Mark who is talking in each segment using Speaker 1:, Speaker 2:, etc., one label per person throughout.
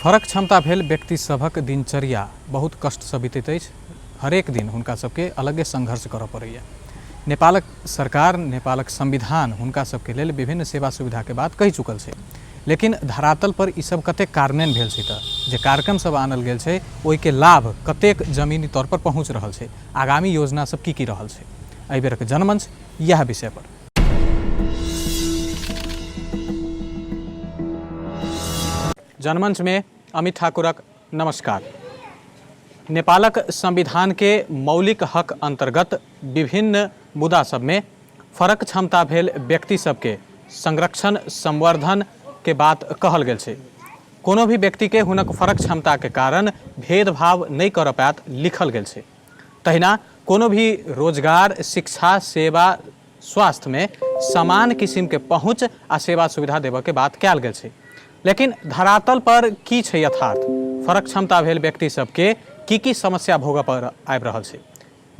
Speaker 1: फरक क्षमता भेल व्यक्ति सभक दिनचर्या बहुत कष्ट सँ बीतैत अछि। हरेक दिन हुनका सबके अलगे संघर्ष करऽ पड़ैया। नेपालक सरकार, नेपालक संविधान हुनका सबके लेल विभिन्न सेवा सुविधा के बात कहि चुकल छै, लेकिन धरातल पर ई सब कतेक कार्यान्वयन भेल छै, जे कार्यक्रम सब आनल गेल छै ओहि के लाभ कतेक जमीनी तौर पर पहुँच रहल छै, आगामी योजना सब की रहल छै। एहि बेरक जनमंच यह विषय पर। जनमंच में अमित ठाकुरक नमस्कार। नेपालक संविधान के मौलिक हक अंतर्गत विभिन्न मुद्दा सब में फरक क्षमता भेल व्यक्ति सबके संरक्षण संवर्धन के बात कहल गेल छै। कोनो भी व्यक्ति के हुनक फरक क्षमता के कारण भेदभाव नहीं कर पात लिखल गेल छै। तहिना कोनो भी रोजगार, शिक्षा, सेवा, स्वास्थ्य में समान किस्म के पहुँच आ सेवा सुविधा देबऽ के बात कयल गेल छै। लेकिन धरातल पर की छै यथार्थ? फरक क्षमता भेल व्यक्ति सबके की समस्या भोगऽ पर आबि रहल छै?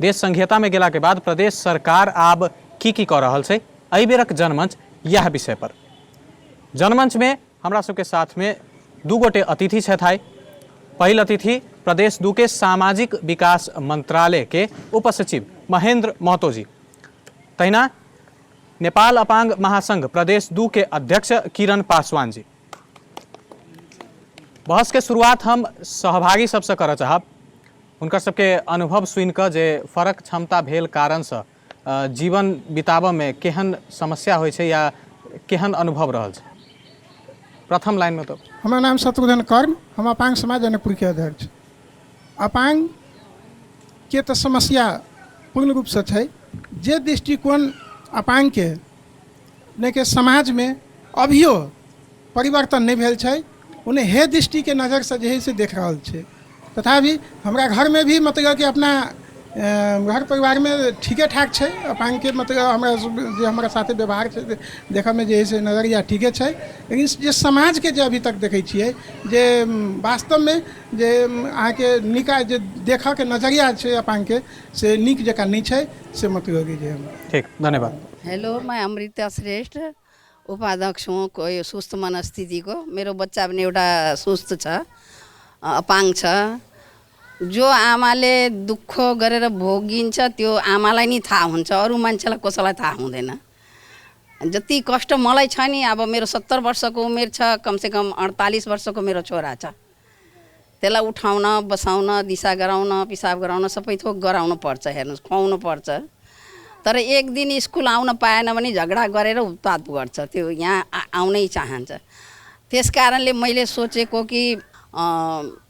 Speaker 1: देश संघीयता में गेला के बाद प्रदेश सरकार आब की कऽ रहल छै? एहि बेरक जनमंच यह विषय पर। जनमंच में हमरा सबके साथ में दू गोटे अतिथि छथि। पहिल अतिथि प्रदेश 2 के सामाजिक विकास मंत्रालय के उपसचिव महेंद्र महतो जी। तहिना नेपाल अपांग महासंघ प्रदेश 2 के अध्यक्ष किरण पासवान जी। बहस के शुरुआत हम सहभागी सबसे करऽ चाहब। हुनकर सबके अनुभव सुनिकऽ जे फरक क्षमता भेल कारण से जीवन बिताबऽ में केहन समस्या होइ छै या केहन अनुभव रहल छै। प्रथम लाइन में तो
Speaker 2: हमार नाम शत्रुघ्न कर्म, हम अपांग समाज जनकपुर के अध्यक्ष। अपांग के तो समस्या पूर्ण रूप से छै। जे दृष्टिकोण अपांग के समाज में अभियो परिवर्तन नहीं भेल छै, उन्हें हे दृष्टि के नज़र से जे से देख रहा है। तथापि हमारा घर में भी मतलब कि अपना घर परिवार में ठीके ठाक है। अपांग के मतलब हमारा साथे व्यवहार देखा में जे नजरिया ठीके है। लेकिन जे समाज के जो अभी तक देखे छिए जे वास्तव में जे अहाँ के निका जे देखा के नजरिया है अपांग के से निक जका नहीं है से मतलब कि
Speaker 1: ठीक, धन्यवाद।
Speaker 3: हेलो, मैं अमृता श्रेष्ठ उपाध्यक्ष हूँ कोई सुस्त मनस्थिति को। मेरो बच्चा पनि एउटा सुस्त छ, अपाङ्ग छ। जो आमाले दुःख गरेर भोगिन्छ त्यो आमालाई नि थाहा हुन्छ, अरू मान्छेलाई कसैलाई थाहा हुँदैन। जति कष्ट मलाई छ नि, अब मेरो 70 वर्षको उमेर छ, कमसेकम 48 वर्षको मेरो छोरा छ। त्यसलाई उठाउन, बसाउन, दिशा गराउन, पिसाब गराउन, सबै थोक गराउनु पर्छ, हेर्नुहोस्, खुवाउनु पर्छ। तर एक दिन स्कुल आउन पाएन भने झगडा गरेर उत्पात गर्छ, त्यो यहाँ आउनै चाहन्छ। त्यस कारणले मैले सोचेको कि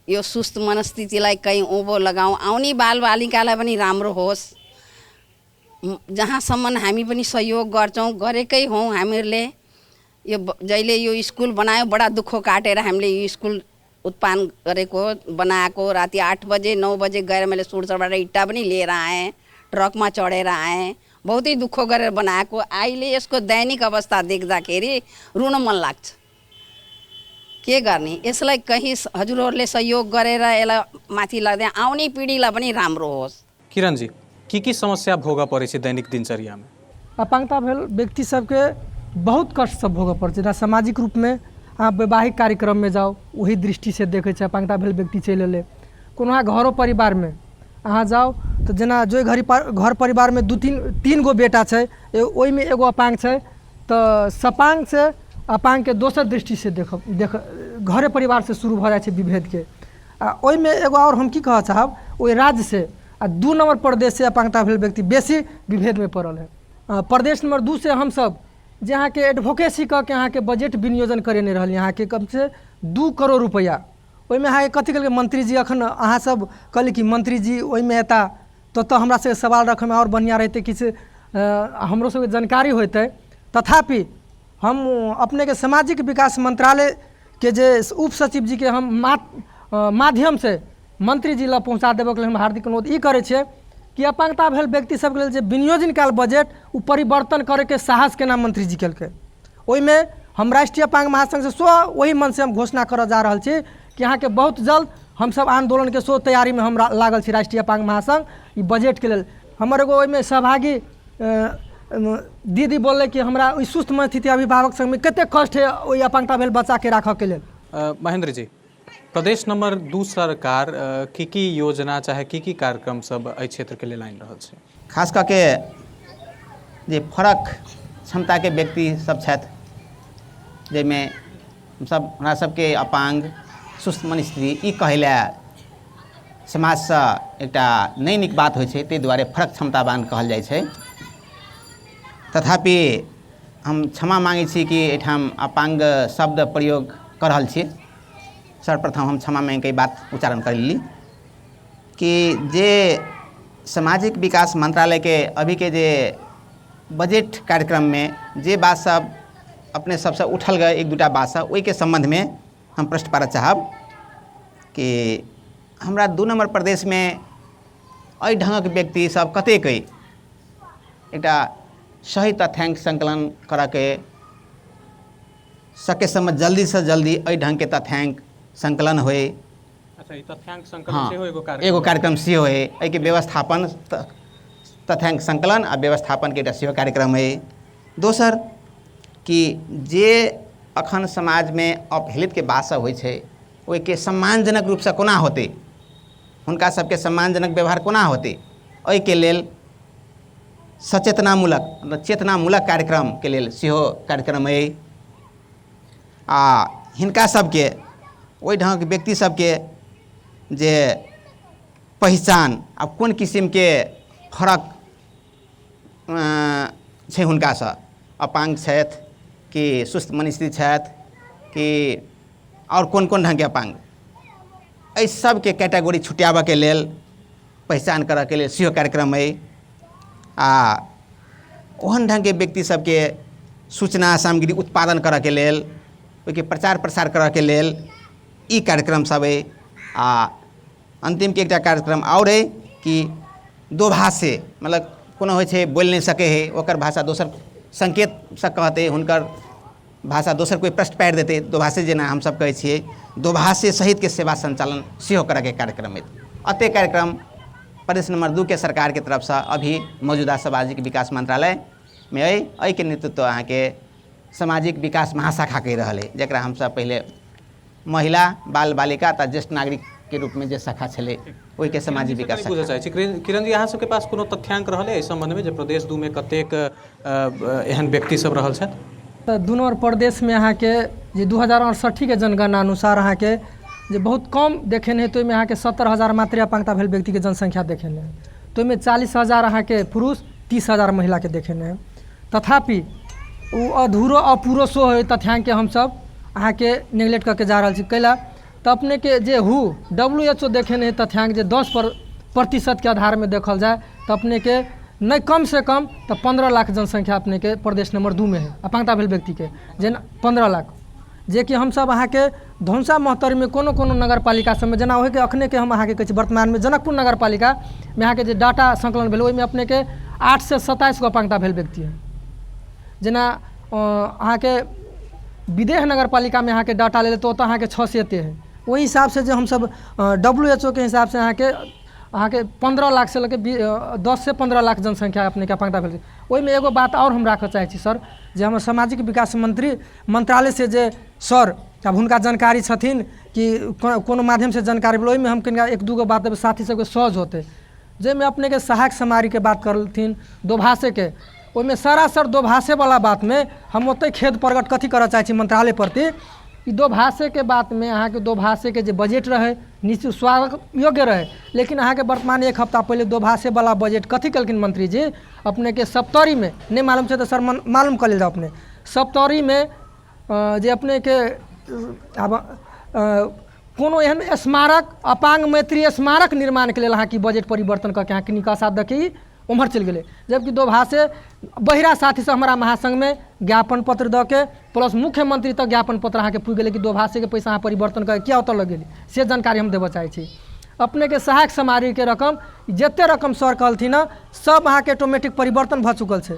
Speaker 3: यो सुस्त मनस्थितिलाई कहीँ उँभो लगाउँ, आउने बालबालिकालाई पनि राम्रो होस्। जहाँसम्म हामी पनि सहयोग गर्छौँ, गरेकै हौँ हामीहरूले। यो जहिले यो स्कुल बनायो, बडा दुःख काटेर हामीले यो स्कुल उत्पादन गरेको, बनाएको। राति 8 बजे 9 बजे गएर मैले सुरसरबाट इट्टा पनि लिएर आएँ, ट्रकमा चढेर आएँ, बहुतै दुःख गरेर बनाएको। अहिले यसको दैनिक अवस्था देख्दाखेरि रुन मन लाग्छ। के गर्ने? यसलाई कहीँ हजुरहरूले सहयोग गरेर यसलाई माथि लाग्दै आउने पिँढीलाई पनि राम्रो होस्।
Speaker 1: किरण जी, की समस्या भोगऽ पड़ै छै दैनिक दिनचर्या में?
Speaker 4: अपांगता भेल व्यक्ति सबके बहुत कष्ट सब भोगऽ पड़ै छै। सामाजिक रूप में अहाँ वैवाहिक कार्यक्रम में जाओ, वही दृष्टि से देखे छै अपांगता भेल व्यक्ति चलि एलै। कोनो घरो परिवार में अहाँ जाओ तो जेना जो घर परिवार में 2-3 गो बेटा है, ओहि में एगो अपांग है, तो सपांग से अपांग के दोसर दृष्टि से देख घरे परिवार से शुरू भ जाए विभेद के। ओहि में एगो और हम की कह चाहब, ओहि राज्य से 2 नंबर प्रदेश से अपांगता भेल व्यक्ति बेसी विभेद में पड़ल है। प्रदेश नंबर 2 से हम सब जे अहाँ के एडवोकेसी कह के अहाँ के बजट विनियोजन करेने रहल, यहाँ के कम से 2 करोड़ रुपया। ओहि में अहाँ कथी कहल मंत्री जी, अखन अहाँ सब कहली कि मंत्री जी ओहि में एता तो हमरा से सवाल रखे में और बढ़िया रहते, किछु हमरो सबके जानकारी होते। तथापि हम अपने के सामाजिक विकास मंत्रालय के जे उप सचिव जी के हम माध्यम से मंत्री जी ला पहुँचा देबऽ के लेल हम हार्दिक अनुरोध ई करे छे कि अपांगता भेल व्यक्ति सबके लेल जे विनियोजन काल बजट उ परिवर्तन करे के साहस केना मंत्री जी केलकै। ओहि में हम राष्ट्रीय अपांग महासंघ से वही मन से हम घोषणा करऽ जा रहल छी कि यहाँ के बहुत जल्द हम सब आंदोलन के तैयारी में हम लागल छी। राष्ट्रीय अपांग महासंघ ई बजट के लेल हमर एगो ओहि में सहभागी दीदी बोलले कि हमरा सुस्त मनस्थिति अभिभावक संघ में कते कष्ट है ओहि अपांगता भेल बच्चा के राखऽ के लेल।
Speaker 1: महेंद्र जी, प्रदेश नंबर 2 सरकार की योजना चाहे की कार्यक्रम सब एहि क्षेत्र के लेल आनि रहल छै?
Speaker 5: खास करके जे फरक क्षमता के व्यक्ति सब छथि जाहिमे हमसब हमरा सबके अपांग सुस्त मन स्त्री ई कहैले समाज से एकटा नहि नीक बात होइ छै, ताहि दुआरे फरक क्षमतावान कहल जाइ छै। तथापि हम क्षमा मांगै छी कि एहिठाम अपांग शब्द प्रयोग कर रहल छी। सर्वप्रथम हम क्षमा मांगि के बात उच्चारण कर ली कि जे सामाजिक विकास मंत्रालय के अभी के जे बजट कार्यक्रम में जे बात सब अपने सबसे उठल गए एक दूटा बात सब ओहि के संबंध में हम प्रश्न करऽ चाहब कि हमरा 2 नंबर प्रदेश में एहि ढंगक व्यक्ति सब कतेक एकटा सही तथ्यांक संकलन करऽ के सके समय जल्दी से जल्दी एहि ढंग के तथ्यांक संकलन होए।
Speaker 1: अच्छा, ई तथ्यांक संकलन सेहो
Speaker 5: एगो कार्यक्रम सेहो होए। एहि के व्यवस्थापन तथ्यांक संकलन आ व्यवस्थापन के एकटा सेहो कार्यक्रम है। दोसर कि जे अखन समाज में अपहेलित के बात सब होइ छै ओहि के सम्मानजनक रूप से कोना होते, हुनका सबके सम्मानजनक व्यवहार कोना होते, एहि के लेल सचेतनामूलक मतलब चेतनामूलक कार्यक्रम के लेल सेहो कार्यक्रम है। आ हिनका सबके ओहि ढंग के व्यक्ति सबके जे पहचान अब कोन किस्म के फरक छै हुनका से, अपांग छथि कि सुस्त मन स्त्री छथि कि और कोन कोन ढंग के अपांग, एहि सब के कैटेगरी छुटियाबऽ के लेल पहचान करऽ के लेल सेहो कार्यक्रम है। आ ओहन ढंग के व्यक्ति सबके सूचना सामग्री उत्पादन करऽ के लेल ओहि के प्रचार प्रसार करऽ के लेल ई कार्यक्रम सब है। आ अंतिम के एकटा कार्यक्रम और है कि दोभाषे मतलब कोनो होइ छै बोल नहीं सके है ओकर भाषा दोसर संकेत से कहते, हुनकर भाषा दोसर कोई प्रश्न पैर देते, दोभाषे जेना हम सब कहै छियै दोभाषे सहित के सेवा संचालन सेहो करऽ के कार्यक्रम है। अते कार्यक्रम प्रदेश नंबर 2 के सरकार के तरफ से अभी मौजूदा सामाजिक विकास मंत्रालय में एहि के नेतृत्व अहाँ के सामाजिक विकास महाशाखा कहि रहल है, जकरा हम सब पहले महिला बाल बालिका तथा ज्येष्ठ नागरिक के रूप में जे शाखा छलै ओहि के सामाजिक विकास
Speaker 1: बुझऽ चाहै छी किरण जी, अहाँ सबके पास कोनो तथ्यांक रहल है एहि संबंध में जे प्रदेश 2 में कतेक एहन व्यक्ति सब रहल छथि?
Speaker 4: तो 2 नंबर प्रदेश में अहाँ के जे 2068 के जनगणना अनुसार अहाँ के जे बहुत कम देखे है, तो ओहिमे अहाँ के 70,000 मात्र अपांगता भेल व्यक्ति के जनसंख्या देखे है, तो ओहिमे 40,000 अहाँ के पुरुष 30,000 महिला के देखे है। तथापि वो अधूरो अपूरो सो है तथ्यांक के हम सब अहाँ के नेग्लेक्ट करके जा रहा छी। कैला तो अपने के जे WHO देखे है तथ्यांक जे 10% के आधार में देखल जाए तो अपने के नहीं कम से कम तो 15 लाख जनसंख्या अपने के प्रदेश नंबर 2 में है अपांगता भेल व्यक्ति के, जेना 15 लाख जे कि हम सब अहाँ के धौंसा महतरी में कोनो कोनो नगर पालिका सब में जेना हो के अखने के हम अहाँ के कहै छी वर्तमान में जनकपुर नगर पालिका में अहाँ के जे डाटा संकलन भेल ओहि में अपने के 8 से 27 गो अपांगता भेल व्यक्ति है। जेना अहाँ के विदेह नगर पालिका में अहाँ के डाटा ले तो ओतऽ अहाँ के 6 से एते है। वही हिसाब से जो हम सब WHO के हिसाब से अहाँ के 15 लाख से लेके 10 से 15 लाख जनसंख्या अपने के अपांगता भेल। ओहि में एगो बात और हम राखऽ चाहै छी सर, जे हमर सामाजिक विकास मंत्रालय से जे सर अब हुनका जानकारी छथिन कि कोनो माध्यम से जानकारी भेल, ओहिमे हम कनिका 1-2 गो बात साथी सबके सहज होते, जाहिमे अपने के सहायक समारी के बात करलथिन दोभाषे के, ओहिमे सरासर दोभाषे वाला बात में हम ओते खेद प्रकट कथी करऽ चाहै छी मंत्रालय प्रति कि दोभाषे के बात में अहाँ के दोभाषे के जे बजट रहे निश्चित स्वागत योग्य रहे, लेकिन अहाँ के वर्तमान 1 हफ्ता पहले दोभाषे वाला बजट कथी कलखिन मंत्री जी अपने के सप्तरी में नहीं मालूम है तो सर मालूम कर ले जाओ अपने सप्तरी में जे अपने के अब कोनो एहन स्मारक अपांग मैत्री स्मारक निर्माण के लिए अहाँ की बजट परिवर्तन करके अहाँ के निकासा देखी उम्हर चल गए, जबकि दोभाषे बहिरा साथी से हमारा महासंघ में ज्ञापन पत्र द के प्लस मुख्यमंत्री तक ज्ञापन पत्र अहाँ के पुग गए कि दोभाषे के पैसा अहाँ परिवर्तन करके क्या उतर लगे से जानकारी हम देव चाहे छी। अपने के सहायक समारी के रकम जते रकम सर कहलथिन सब अहाँ के ऑटोमेटिक परिवर्तन भ चुकल है।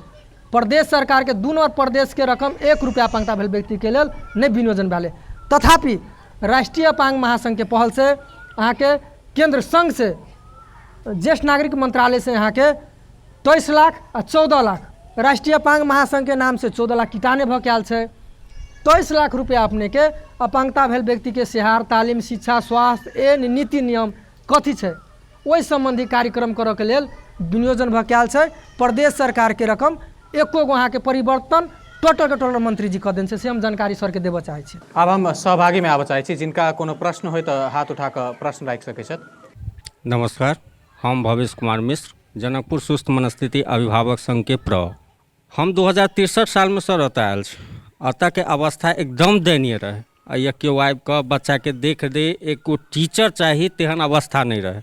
Speaker 4: प्रदेश सरकार के 2 नंबर प्रदेश के रकम 1 रुपया अपांगता भेल व्यक्ति के लेल नहीं विनियोजन भेल। तथापि राष्ट्रीय अपांग महासंघ के पहल से अहाँ के केंद्र संघ से ज्येष्ठ नागरिक मंत्रालय से अहाँ के 23 लाख आ 14 लाख राष्ट्रीय अपांग महासंघ के नाम से 14 लाख किटाने भ के आयल है। 23 लाख रुपया अपने के अपांगता भेल व्यक्ति के सेहार, तालीम, शिक्षा, स्वास्थ्य एन नीति नियम कथी छै ओहि संबंधी कार्यक्रम करऽ के लेल विनियोजन भऽ कयल छै। प्रदेश सरकार के रकम एको गो अहाँ के परिवर्तन टोटल मंत्री जी कऽ देने छै, से हम जानकारी सर के देबऽ चाहै छी।
Speaker 1: अब हम सहभागी में आबऽ चाहै छी, जिनका कोनो प्रश्न हो तो हाथ उठा कऽ प्रश्न राखि सकै छथि।
Speaker 6: नमस्कार, हम भवेश कुमार मिश्र, जनकपुर सुस्त मनस्थिति अभिभावक संघ के हम 2063 साल में सर एतऽ आयल छी। एतऽ के अवस्था एकदम दयनीय रहे। अइया केओ आबि कऽ बच्चा के देख दे, एक टीचर चाहिए तेहन अवस्था नहीं रहे।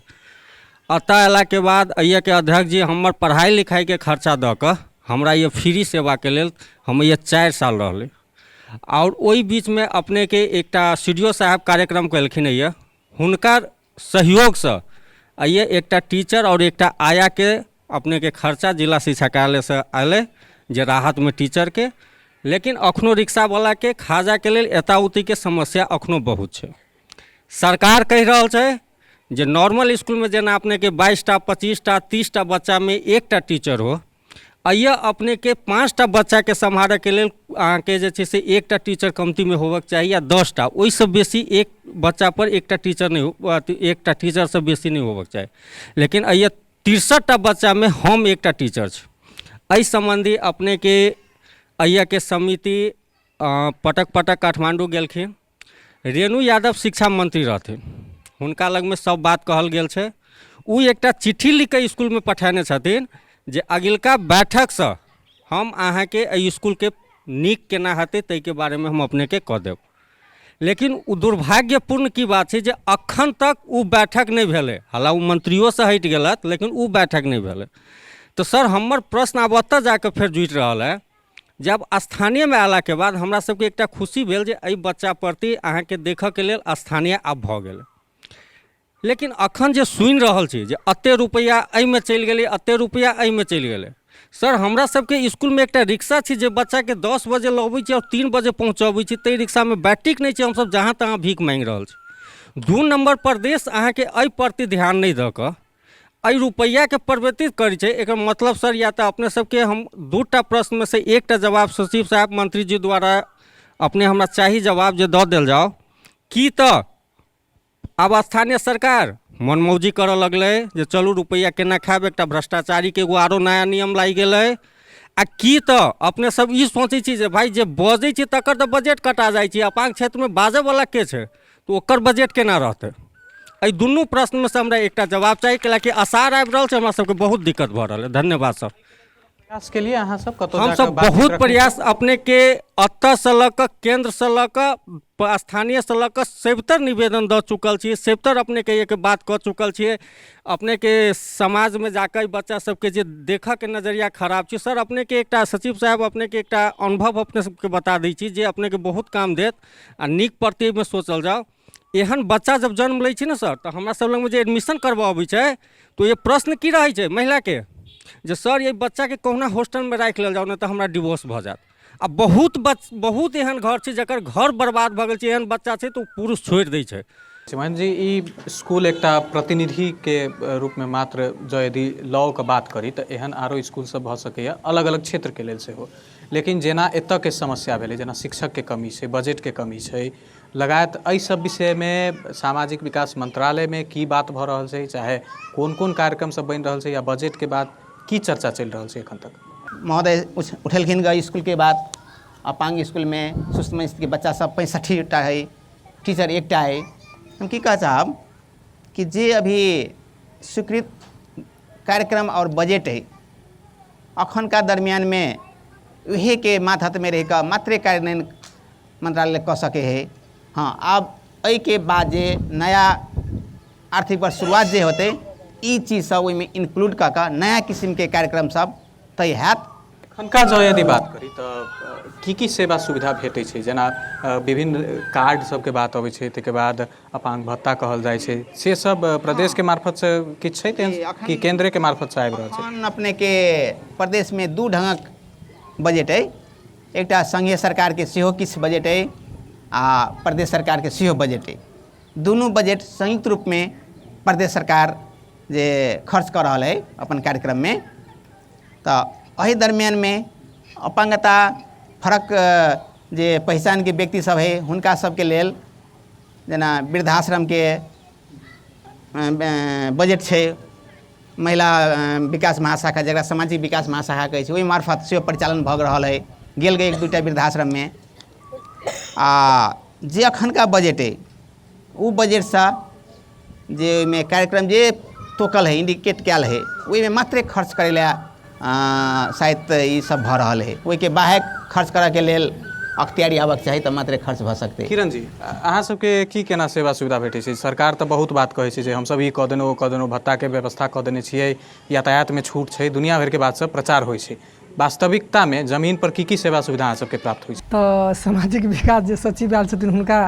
Speaker 6: एतऽ अयला के बाद अइया के अध्यक्ष जी हमर पढ़ाई लिखाई के खर्चा दऽ कऽ हमरा ये फ्री सेवा के लेल हम ये 4 साल रहले। और ओहि बीच में अपने के एकटा CDO साहब कार्यक्रम कलखिन है, हुनकर सहयोग से आइए एकटा टीचर और एकटा आया के अपने के खर्चा जिला शिक्षा कार्यालय से आए जे राहत में टीचर के। लेकिन अखनो रिक्शा वाला के खाजा के लेल एताउती के समस्या अखनो बहुत है। सरकार कह रहा है जे नॉर्मल स्कूल में जेना अपने के 22टा 25टा 30टा बच्चा में एकटा टीचर हो, अइया अपने के 5टा बच्चा के सम्हारे के लेल अहाँ के जे छै से एकटा टीचर कमती में होबक चाहिए या 10टा, ओहिसँ बेसी एक बच्चा पर एकटा टीचर नहीं हो, एकटा टीचर से बेसी नहीं होबक चाहिए। लेकिन अइया 63टा बच्चा में हम एकटा टीचर छी। एहि संबंधी अपने के अइया के समिति पटक काठमांडू गेलखिन। रेणु यादव शिक्षा मंत्री रहथिन, हुनका लग में सब बात कहल गेल छै। उ एकटा चिट्ठी लिख के स्कूल में पठाने छथिन जे अगिलका बैठक से हम अहाँ के एहि स्कूल के नीक केना हेतै ताहि के बारे में हम अपने के कह देब। लेकिन उ दुर्भाग्यपूर्ण की बात छै जे अखन तक उ बैठक नहीं भेलै। हालांकि उ मंत्रियों से हटि गेलत, लेकिन उ बैठक नहीं भेलै। तो सर हमर प्रश्न आब ओतऽ जाके फेर जुटि रहल है, जब स्थानीय में आला के बाद हमरा सबके एकटा खुशी भेल जे एहि बच्चा प्रति अहाँ के देखऽ के लेल स्थानीय आब भऽ गेलै। लेकिन अखन जे सुनि रहल छी जे अते रुपया एहि में चलि गेलै, अते रुपया एहि में चलि गेलै। सर हमरा सबके स्कूल में एकटा रिक्शा छै जे बच्चा के 10 बजे लबै छै और 3 बजे पहुँचबै छै, ताहि रिक्शा में बैट्रिक नहीं छै, हमसब जहाँ तहाँ भीख मांगि रहल छी। 2 नंबर प्रदेश अहाँ के एहि प्रति ध्यान नहीं दऽ कऽ एहि रुपैया के परिवर्तित करै छै। एकर मतलब सर या तो अपने सबके हम 2टा प्रश्न में से एकटा जवाब सचिव साहब मंत्री जी द्वारा अपने हमरा चाही जवाब जे दऽ देल जाओ कि तऽ अब स्थानीय सरकार मनमौजी करऽ लगलै जे चलू रुपैया केना खायब, एकटा भ्रष्टाचारी के एगो आरो नया नियम लागि गेलै। आ कि तऽ अपने सब ई सोचै छी जे भाई जे बजै छै तकर तऽ बजट कटा जाइ छै, अपांग क्षेत्र में बाजै वाला के छै तो ओकर बजट केना रहतै। एहि दुनू प्रश्न में से हमरा एकटा जवाब चाही, कैलाकि आसार आबि रहल छै, हमरा सबके बहुत दिक्कत भऽ रहल है। धन्यवाद सर।
Speaker 1: प्रयास के लिए अहाँ सब कतौ
Speaker 6: हम सब बहुत प्रयास अपने के अतः से लऽ कऽ केंद्र से लऽ कऽ स्थानीय से लऽ कऽ सबतर निवेदन दऽ चुकल छियै, सबतर अपने के एक बात कह चुकल छियै। अपने के समाज में जाकर बच्चा सबके जे देखऽ के नजरिया खराब छै। सर अपने के एकटा सचिव साहब अपने के एकटा अनुभव अपने सबके बता दै छी जे अपने के बहुत काम देत आ नीक प्रति में सोचल जाओ। एहन बच्चा जब जन्म लै छै ना सर, तो हमरा सब लग में जे एडमिशन करबऽ अबै छै तो ये प्रश्न की रहै छै महिला के जे सर ये बच्चा के कहुना हॉस्टल में राखि लेल जाओ ना तो हमरा डिवोर्स भऽ जायत। आ बहुत एहन घर छै जकर घर बर्बाद भऽ गेल छै, एहन बच्चा छै तो पुरुष छोड़ि दै छै।
Speaker 1: मोहन जी ई स्कूल एकटा प्रतिनिधि के रूप में मात्र जो यदि लॉ के बात करी तो एहन आरो स्कूल सब भऽ सकैया अलग अलग क्षेत्र के लेल सेहो। लेकिन जेना एतऽ के समस्या भेलै, जेना शिक्षक के कमी छै, बजट के कमी छै लगायत, एहि सब विषय में सामाजिक विकास मंत्रालय में की बात भऽ रहल छै, चाहे कोन कोन कार्यक्रम सब बनि रहल छै, या बजट के बाद की चर्चा चलि रहल छै एखन तक।
Speaker 5: महोदय उठेलखिन गऽ स्कूल के बाद अपांग स्कूल में सुस्त मनस्थिति के बच्चा सब 65टा है, टीचर एकटा है। हम की कह चाहब कि जे अभी स्वीकृत कार्यक्रम और बजट है अखन का दरमियान में वही के मातहत में रह कर मात्रे कार्यान्वयन मंत्रालय कह सके है। हाँ, अब एहि के बाद जे नया आर्थिक वर्ष शुरुआत जे होते ई चीज सब ओहिमे इंक्लूड कऽ कऽ नया किस्म के कार्यक्रम सब तय हैत।
Speaker 1: एखनका जो यदि बात करी तो की सेवा सुविधा भेटै छै, जेना विभिन्न कार्ड सबके बात अबै छै, ताहिके बाद अपांग भत्ता कहल जाइ छै, से सब प्रदेश के मार्फत से किछु छै तेहन कि केंद्र के मार्फत से आबि रहल छै।
Speaker 5: अपने के प्रदेश में 2 ढंगक बजट है, एकटा संघीय सरकार के सेहो किछु बजट है आ प्रदेश सरकार के सेहो बजट है। दुनू बजट संयुक्त रूप में प्रदेश सरकार जे खर्च कर रहा है अपन कार्यक्रम में, तो एहि दरमियान में अपांगता फर्क जे पहचान के व्यक्ति सब है हुनका सबके लेल जेना वृद्धाश्रम के बजट छै, महिला विकास महाशाखा जकरा सामाजिक विकास महाशाखा कहै छै, ओहि मार्फत सेहो परिचालन भऽ रहल है। गेल गए 1-2टा वृद्धाश्रम में आ जे अखनका बजट है वो बजट से जे ओहिमे कार्यक्रम जे तोकल है इंडिकेट कयल है ओहिमे मात्रे खर्च करे ला शायद ई सब भऽ रहल है। ओहिके बाहर खर्च करऽ के लेल अख्तियारी आबक चाही तऽ मात्रे खर्च भऽ सकते।
Speaker 1: किरण जी, अहाँ सबके की केना सेवा सुविधा भेटै छै? सरकार तऽ बहुत बात कहै छै जे हमसब ई कऽ देलहुँ ओ कऽ देलहुँ, भत्ताके व्यवस्था कऽ देने छियै, यातायातमे छूट छै, दुनिया भरिके बात सब प्रचार होइ छै। वास्तविकतामे जमीन पर की सेवा सुविधा अहाँ सबके प्राप्त होइ छै?
Speaker 4: तऽ सामाजिक विकास जे सचिव आयल छथिन हुनका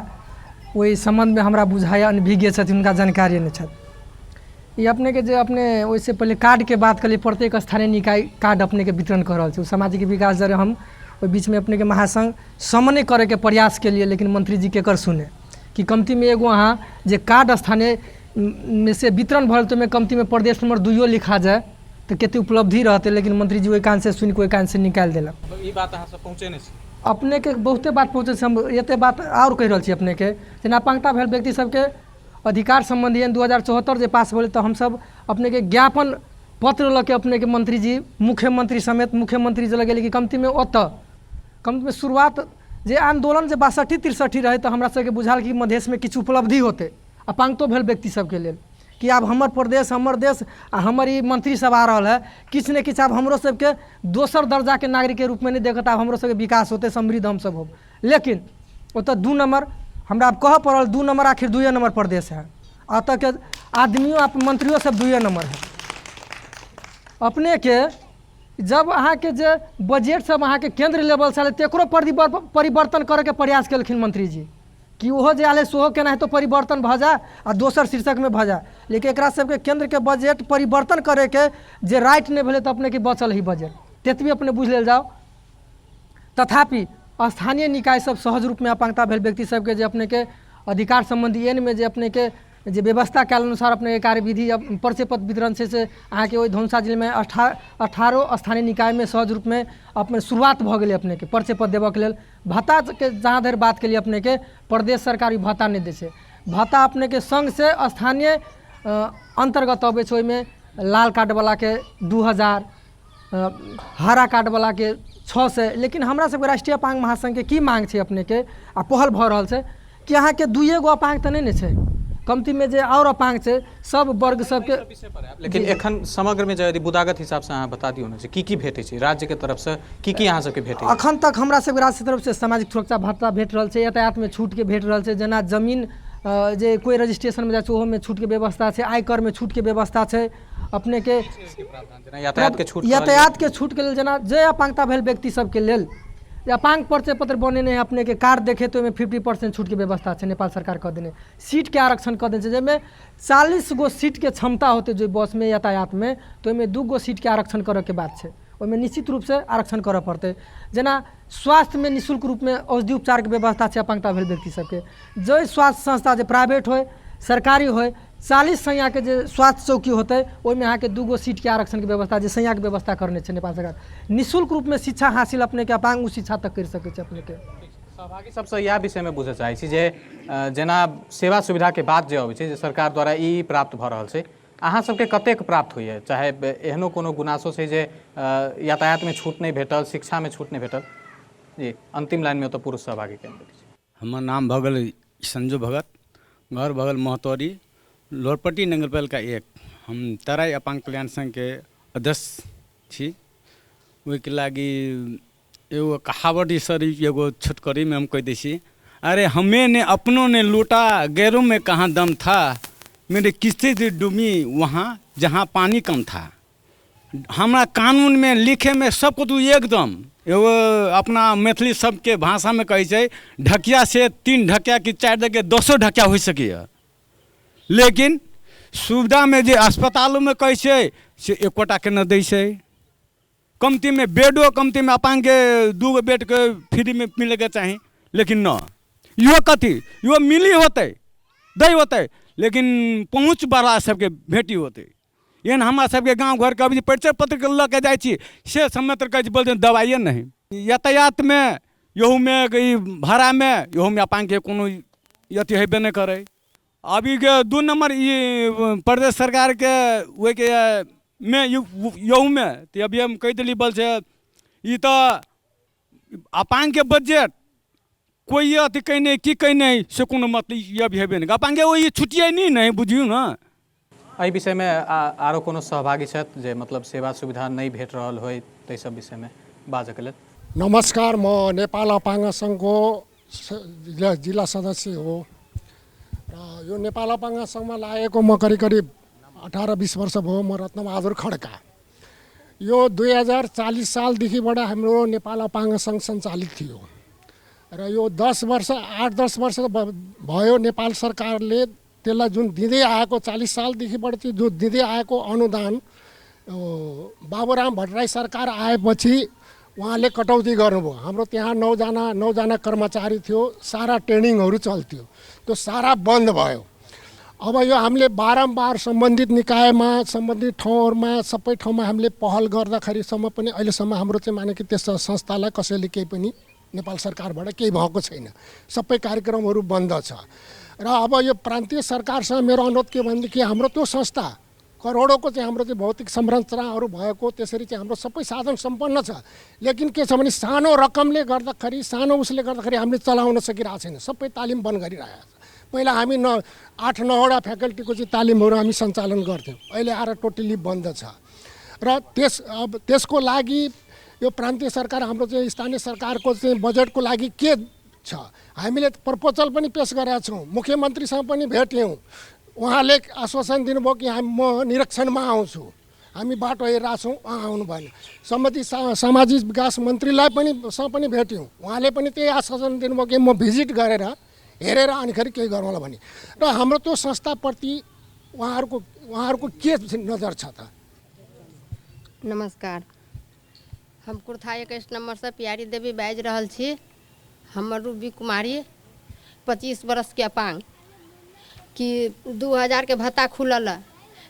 Speaker 4: ओहि सम्बन्धमे हमरा बुझाइए अनभिज्ञ छथिन, हुनका जानकारी नहि छथि। ये अपने के जे अपने ओहिसे पहले कार्ड के बात करिए, प्रत्येक स्थानीय निकाय कार्ड अपने के वितरण कर रहा है। सामाजिक विकास जरे हम ओहि बीच में अपने के महासंघ समन्वय करे के प्रयास के लिए, लेकिन मंत्री जी के कर सुने कि कमती में एगो अहाँ जे कार्ड स्थानीय में से वितरण भरल तो में कमती में प्रदेश नंबर 2 लिखा जाए तो केते उपलब्धि रहते, लेकिन मंत्री जी ओहि कान से सुन के ओहि कान से निकाल देलक।
Speaker 1: ई बात अहाँ सब पहुँचे नहीं छी?
Speaker 4: अपने के बहुते बात पहुँचे से हम एते बात और कह रहा छी अपने के जेना अपांगता भेल व्यक्ति सबके अधिकार संबंधी 2074 जे पास भेल तो हम सब अपने के ज्ञापन पत्र लके अपने के मंत्री जी मुख्यमंत्री समेत मुख्यमंत्री जे लगे कि कमती में कमती में शुरुआत जे आंदोलन जे 62-63 रहे तो हमरा सबके बुझाल कि मधेश में किछु उपलब्धि होते अपांगतो भेल व्यक्ति सबके लेल कि आब हमर प्रदेश हमर देश आ हमर ई मंत्री सब आ रहा है, किछु ने किछु आब हमरो सबके दोसर दर्जा के नागरिक के रूप में नहीं देखत, आब हमरो सबके विकास होते, समृद्ध हम सब हो। लेकिन ओतऽ 2 नंबर हमरा अब कह पड़ल, 2 नंबर आखिर 2 नंबर प्रदेश है, अतः के आदमियों आप मंत्रियों सब 2 नंबर है। अपने के जब अहाँ के जे बजट सब अहाँ के केंद्र लेवल से तकरो परिवर्तन करे के प्रयास केलखिन मंत्री जी कि ओहो जे आले सेहो केना तो परिवर्तन भ जाए आ दोसर शीर्षक में भ जाए, लेकिन एकरा सबके केंद्र के बजट परिवर्तन करे के जे राइट नहीं भेले तो अपने के बचल ही बजट तेतबी अपने बुझ लेल जाओ। तथापि स्थानीय निकाय सब सहज रूप में अपांगता भेल व्यक्ति सबके जे अपने के अधिकार संबंधी एन में जे अपने के जे व्यवस्था के अनुसार अपने के कार्यविधि परिचय पत्र वितरण से अहाँ के धनुषा जिले में 18 स्थानीय निकाय में सहज रूप में अपने शुरुआत भ गई अपने के परिचय पत्र देवक लेल। भत्ता के जहाँ देर बात के लिए अपने के प्रदेश सरकारी भत्ता नहीं दे छै, भत्ता अपने के संघ से स्थानीय अंतर्गत अबै छै। ओहिमे लाल कार्ड वाला के 2000, हरा कार्ड वाला के 600, लेकिन हमरा सबके राष्ट्रीय अपांग महासंघ के की मांग छै अपने के आ पहल भ रहल छै कि अहाँ के 2 गो अपांग तो नहीं छै, कमती में जे और अपांग छै सब वर्ग सबके।
Speaker 1: लेकिन एखन समग्र में यदि बुदागत हिसाब से अहाँ बता दियौ ने की भेटे छै राज्य के तरफ से, की अहाँ सबके भेटे?
Speaker 4: अखन तक हमरा सबके राज्य के तरफ से सामाजिक सुरक्षा भत्ता भेट रहल छै, यातायात में छूट के भेट रहल छै, जेना जमीन जे कोई रजिस्ट्रेशन में जाए छै ओहो में छूट के व्यवस्था छै, आयकर में छूट के व्यवस्था छै। अपने के
Speaker 1: यातायात
Speaker 4: के छूट के लेल जेना जे अपांगता भेल व्यक्ति सबके लेल अपांग परिचय पत्र बनेने अपने के कार्ड देखे तो 50% छूट के व्यवस्था है, नेपाल सरकार कह देने। सीट के आरक्षण कह देने जिसमें 40 गो सीट के क्षमता होते जो बस में यातायात में, तो 2 गो सीट के आरक्षण करे के बात है, उसमें निश्चित रूप से आरक्षण करे पड़ते। जेना स्वास्थ्य में निःशुल्क रूप में औषधि उपचार के व्यवस्था है अपांगता भेल व्यक्ति सबके, जो स्वास्थ्य संस्था जो प्राइवेट हो सरकारी हो 40 संज्ञा के जो स्वास्थ्य चौकी होते ओहिमे अहाँ के 2 गो सीट के आरक्षण के व्यवस्था जे संज्ञा के व्यवस्था करने छै नेपाल सरकार। निःशुल्क रूप में शिक्षा हासिल अपने के अपांग शिक्षा तक कर सके अपने के।
Speaker 1: सहभागी सबसे यह विषय में बुझे चाहे छी जे जेना सेवा सुविधा के बात जे अबै छै जे सरकार द्वारा ई प्राप्त भ रहल छै, अहाँ सबके कतेक प्राप्त होइए? चाहे एहनो कोनो गुनासो छै जे यातायात में छूट नहीं भेटल, शिक्षा में छूट नहीं भेटल? जी अंतिम लाइन में तो पुरुष सहभागी के।
Speaker 7: हमार नाम भगल संजू भगत, घर भगल महतौरी, लोरपट्टी नगरपालिका 1। हम तराई अपांग कल्याण संघ के अध्यक्ष छी। ओहिके लागी एगो कहावत सर एगो छोटकरी में हम कह दै छी, अरे हमें ने अपनों ने लूटा गैरों में कहाँ दम था, मेरे किस्से से डूबी वहाँ जहाँ पानी कम था। हमारा कानून में लिखे में सब कुछ एकदम एगो अपना मैथिली सबके भाषा में कहे छै, ढकिया से 3 ढकिया की 4 जगह 200 ढकिया हो सके, लेकिन सुविधा में जे अस्पतालों में कहे छै से एकोटा के न दै छै। कमती में बेडो कमती में अपांग के 2 गो बेड के फ्री में मिले के चाहिए, लेकिन न यो कथी यो मिली होते दै होते, लेकिन पहुँच बड़ा सबके भेटी होते। एहन हमरा सबके गाँव घर के अभी परिचय पत्र के लऽ के जाइ छी से समय तक बोलते दवाइए नहीं। यातायात में यहू में ई भाड़ा में यहू में अपांग के कोनो अथी हेबे नहीं करे। अभी के 2 नंबर ये प्रदेश सरकार के वे के में यहू में तो अभी हम कह दिली बल से ये तो अपांग के बजट कोई अथी कहीं नहीं की कहीं नहीं से कोनो मतलब ये भी हेबे नहीं अपांगे वो ये छुट्टिए नहीं बुझियो ना।
Speaker 1: एहि विषय में आरो कोनो सहभागी छथि जे मतलब सेवा सुविधा नहीं भेट रहल होय ताहि सब विषय में बाजक लेल?
Speaker 8: नमस्कार, म नेपाल अपाङ्ग सङ्घको जिल्ला सदस्य हो र यो नेपाल अपाङ्ग सङ्घमा लागेको म करिब 18-20 वर्ष भयो। म रत्नबहादुर खड्का। यो 2040 सालदेखिबाट हाम्रो नेपाल अपाङ्ग सङ्घ सञ्चालित थियो र यो 8-10 वर्ष भयो नेपाल सरकारले त्यसलाई जुन दिँदै आएको 40 सालदेखिबाट चाहिँ जो दिँदै आएको अनुदान बाबुराम भट्टराई सरकार आएपछि उहाँले कटौती गर्नुभयो। हाम्रो त्यहाँ 9जना कर्मचारी थियो, सारा ट्रेनिङहरू चल्थ्यो, त्यो सारा बन्द भयो। अब यो हामीले बारम्बार सम्बन्धित निकायमा सम्बन्धित ठाउँहरूमा सबै ठाउँमा हामीले पहल गर्दाखेरिसम्म पनि अहिलेसम्म हाम्रो चाहिँ माने कि त्यस संस्थालाई कसैले केही पनि नेपाल सरकारबाट केही भएको छैन। सबै कार्यक्रमहरू बन्द छ र अब यो प्रान्तीय सरकारसँग मेरो अनुरोध के भनेदेखि हाम्रो त्यो संस्था करोडौँको चाहिँ हाम्रो चाहिँ भौतिक संरचनाहरू भएको त्यसरी चाहिँ हाम्रो सबै साधन सम्पन्न छ, लेकिन के छ भने सानो रकमले गर्दाखेरि सानो उसले गर्दाखेरि हामीले चलाउन सकिरहेको छैन। सबै तालिम बन्द गरिरहेको छ। पहिला हामी 8-9वटा फ्याकल्टीको चाहिँ तालिमहरू हामी सञ्चालन गर्थ्यौँ, अहिले आएर टोटली बन्द छ र त्यसको लागि यो प्रान्तीय सरकार हाम्रो चाहिँ स्थानीय सरकारको चाहिँ बजेटको लागि के छ हामीले प्रपोजल पनि पेश गरेका छौँ। मुख्यमन्त्रीसँग पनि भेट्यौँ, उहाँले आश्वासन दिनुभयो कि म निरीक्षणमा आउँछु, हामी बाटो हेरिरहेको छौँ, उहाँ आउनु भएन। सामाजिक विकास मन्त्रीलाई पनि भेट्यौँ, उहाँले पनि त्यही आश्वासन दिनुभयो कि म भिजिट गरेर हेरेर अनिखेरि केही गरौँला भने। र हाम्रो त्यो संस्थाप्रति उहाँहरूको के नजर छ त?
Speaker 9: नमस्कार, हम कुर्था 21 नंबर से प्यारी देवी बाजि रहल छी। हमर रूबी कुमारी 25 बरस के अपांग कि 2000 के भत्ता खुलल,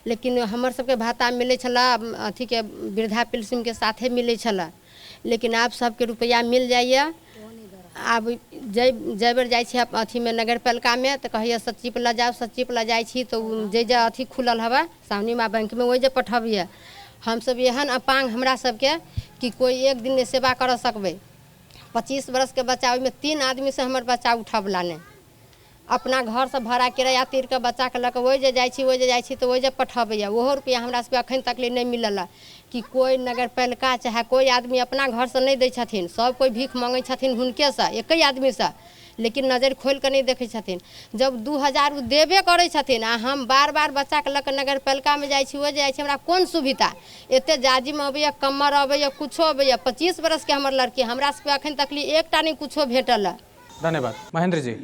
Speaker 9: लेकिन हमर सबके भत्ता मिले छला अथी के वृद्धा पेंशन के साथे मिले छला, लेकिन आप सबके रुपया मिल जाइए। आब जै बेर जाइ छी अथी में नगर पालिका में तो कहिए सचिव ला जाओ, सचिव ला जाइ छी तो जे अथी खुलल हवा सावनी माँ बैंक में वही पठबिए। हम सब एहन अपांग हमरा सबके कि कोई एक दिन में सेवा कर सकबे। 25 बरस के बच्चा, ओहिमे 3 आदमी से हमर बच्चा उठबला नहीं। अपना घर से भाड़ा किराया तीर के बच्चा के लक वही जाइ छी तो वही पठबिए। ओहो रुपया हमरा सबके अखन तक नहीं मिलल कि कोई नगर पालिका चाहे कोई आदमी अपना घर से नहीं दै छथिन। सब कोई भीख मांगे छथिन हुनके से, एक ही आदमी से, लेकिन नजर खोल के नहीं देखे छथिन। जब 2000 देबे करे छथिन आ हम बार बार बच्चा के लक नगर पालिका में जाइ छी, वो जाइ छी, हमरा कोन सुविधा एते जाजिम अबैया, कमर अबैया, कुछो अबैया। 25 बरस के हमर लड़की, हमरा सबके अखन तक एकटा नहीं कुछो भेटल।
Speaker 1: धन्यवाद। महेंद्र जी,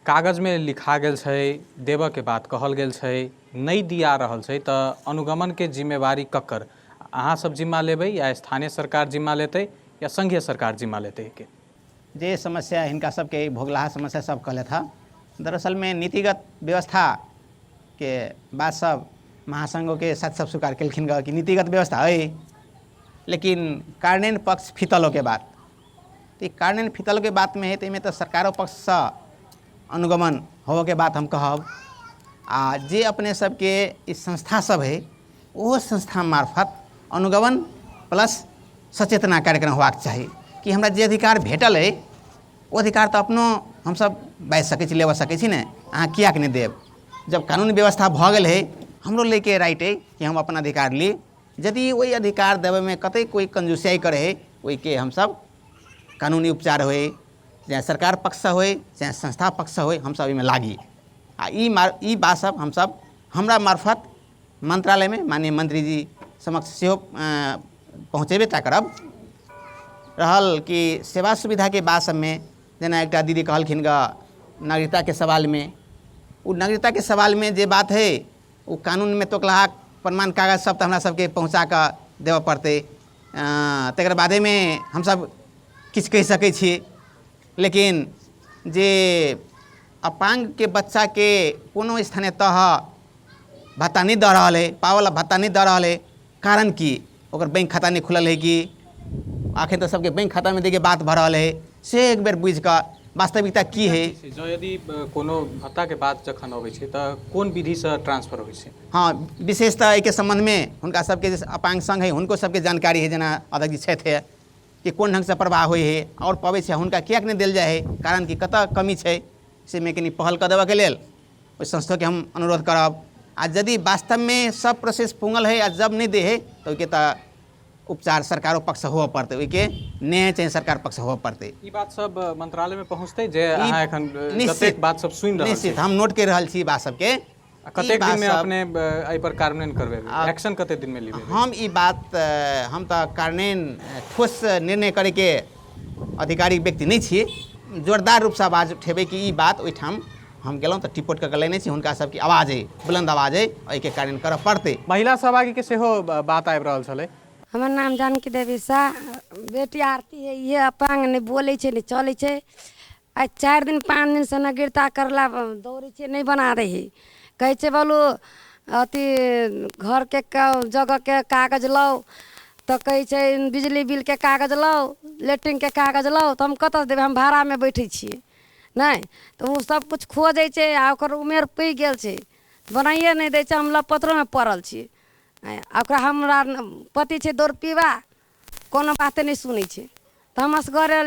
Speaker 1: कागज में लिखा गेल छै, देव के बात कहल गेल छै, नहीं दिया रहल छै, तो अनुगमन के जिम्मेवारी ककर? अहाँ सब जिम्मा लेबै या स्थानीय सरकार जिम्मा लेतै या संघीय सरकार जिम्मा लेतै? के
Speaker 5: जे समस्या हिनका सबके भोगलाहा समस्या सब कहले था, दरअसल में नीतिगत व्यवस्था के बात सब महासंघों के साथ सब स्वीकार कलखिन कि नीतिगत व्यवस्था है, लेकिन कार्यान्वयन पक्ष फितलों के बात, तो कार्यान्वयन फितलों के बात में है, तो तो सरकारों पक्ष से अनुगमन हो के बात हम कहब। आ जे अपने सबके इस संस्था सब है वो संस्था मार्फत अनुगमन प्लस सचेतना कार्यक्रम होबाक चाहिए कि हमरा जे अधिकार भेटल है वो अधिकार तो अपनो हम सब बाजि सकै छी, लेवा सकै छी ने, अहाँ किया नहीं देब? जब कानूनी व्यवस्था भ गेल है, हमरो लेके राइट है कि हम अपन अधिकार ली। यदि वही अधिकार देवे में कतई कोई कंजूसियाई करे है, वही के हम सब कानूनी उपचार होए, चाहे सरकार पक्ष से होए चाहे संस्था पक्ष से होए, हम सब में लागी। आ ई बात सब हम सब हमरा मार्फत मंत्रालय में माननीय मंत्री जी समक्ष सेहो पहुँचेबे ता करब। रहल कि सेवा सुविधा के बात सब में, जेना एक दीदी कहलखिन नागरिकता के सवाल में, वो नागरिकता के सवाल में जे बात है वो कानून में तोकलाहा प्रमाण कागज सब तो हमरा सबके पहुँचा कर देव पड़ते, तकर बादे में हम सब किछु कहि सकै छी। लेकिन जे अपांग के बच्चा के कोनो स्थानीय तह भत्ता नहीं दे रहा है, पावला भत्ता नहीं दे रहा है, कारण कि ओकर बैंक खाता नहीं खुलल है कि आखिर तो सबके बैंक खाता में देके बात भर रहा है। से एक बेर बुझि कऽ वास्तविकता की है।
Speaker 1: जो यदि कोनो भत्ता के बात जखन अबै छै तऽ कोन विधि से ट्रांसफर होइ छै?
Speaker 5: हाँ, विशेषतः एहि के संबंध में हुनका सबके जे अपांग संघ है हुनको सबके जानकारी है, जेना अध्यक्ष जी छथि है कि कोन ढंग से प्रवाह होइ है और पबै छै, हुनका किएक नहि देल जाइ है, कारण कि कतऽ कमी छै से में कनि पहल कऽ देबऽ के लेल ओहि संस्था के हम अनुरोध करब। आ यदि वास्तव में सब प्रोसेस पूंगल है आ जब नहीं दे है तो ओहिके तऽ उपचार सरकारों पक्ष होबऽ पड़तै, ओहिके न्याय चाहिँ सरकार पक्ष होबऽ पड़तै।
Speaker 1: ई बात सब मंत्रालय में पहुँचतै जे अहाँ एखन कतेक बात सब सुनि रहल छी?
Speaker 5: निश्चित हम नोट कर रहल छी बात सबके।
Speaker 1: कतेक दिन में अपने एहि पर कार्यान्वयन करबै? एक्शन कतेक दिन में लेबै?
Speaker 5: हम ई बात हम तऽ कार्यान्वयन ठोस निर्णय करे के अधिकारी व्यक्ति नहीं छी, जोरदार रूप से आवाज उठेबै कि ई बात ओहिठाम हम गेलहुँ तऽ टिपोट कऽ लेने छी, हुनका सबके आवाज है, बुलंद आवाज है, एहिके कार्यान्वयन करऽ पड़तै।
Speaker 1: महिला सहभागी के सेहो बात आबि रहल छलै।
Speaker 10: हमर नाम जानकी देवी शाह, बेटी आरती है, ये अपांग नहीं बोले छे नहीं चले छे। आज 4 दिन 5 दिन से नगरता करला दौड़े छे नहीं बना रही, कहे छे बोलू अथी घर के जगह के कागज लाओ, तो कहे छे बिजली बिल के कागज लाओ, लेटरिन के कागज लाओ, तो हम कतऽ देबै? हम भाड़ा में बैठे छिए नहीं, तो वो सब कुछ खो जाइ छे आ ओकर उमेर पै गेल छे, बनाइए नहीं दै छे। हम लपत्रो में पड़ल छिए, ओकरा हमरा पति छे दौड़ पीवा, कोनो बाते नहीं सुनै छे, तो हम असगरे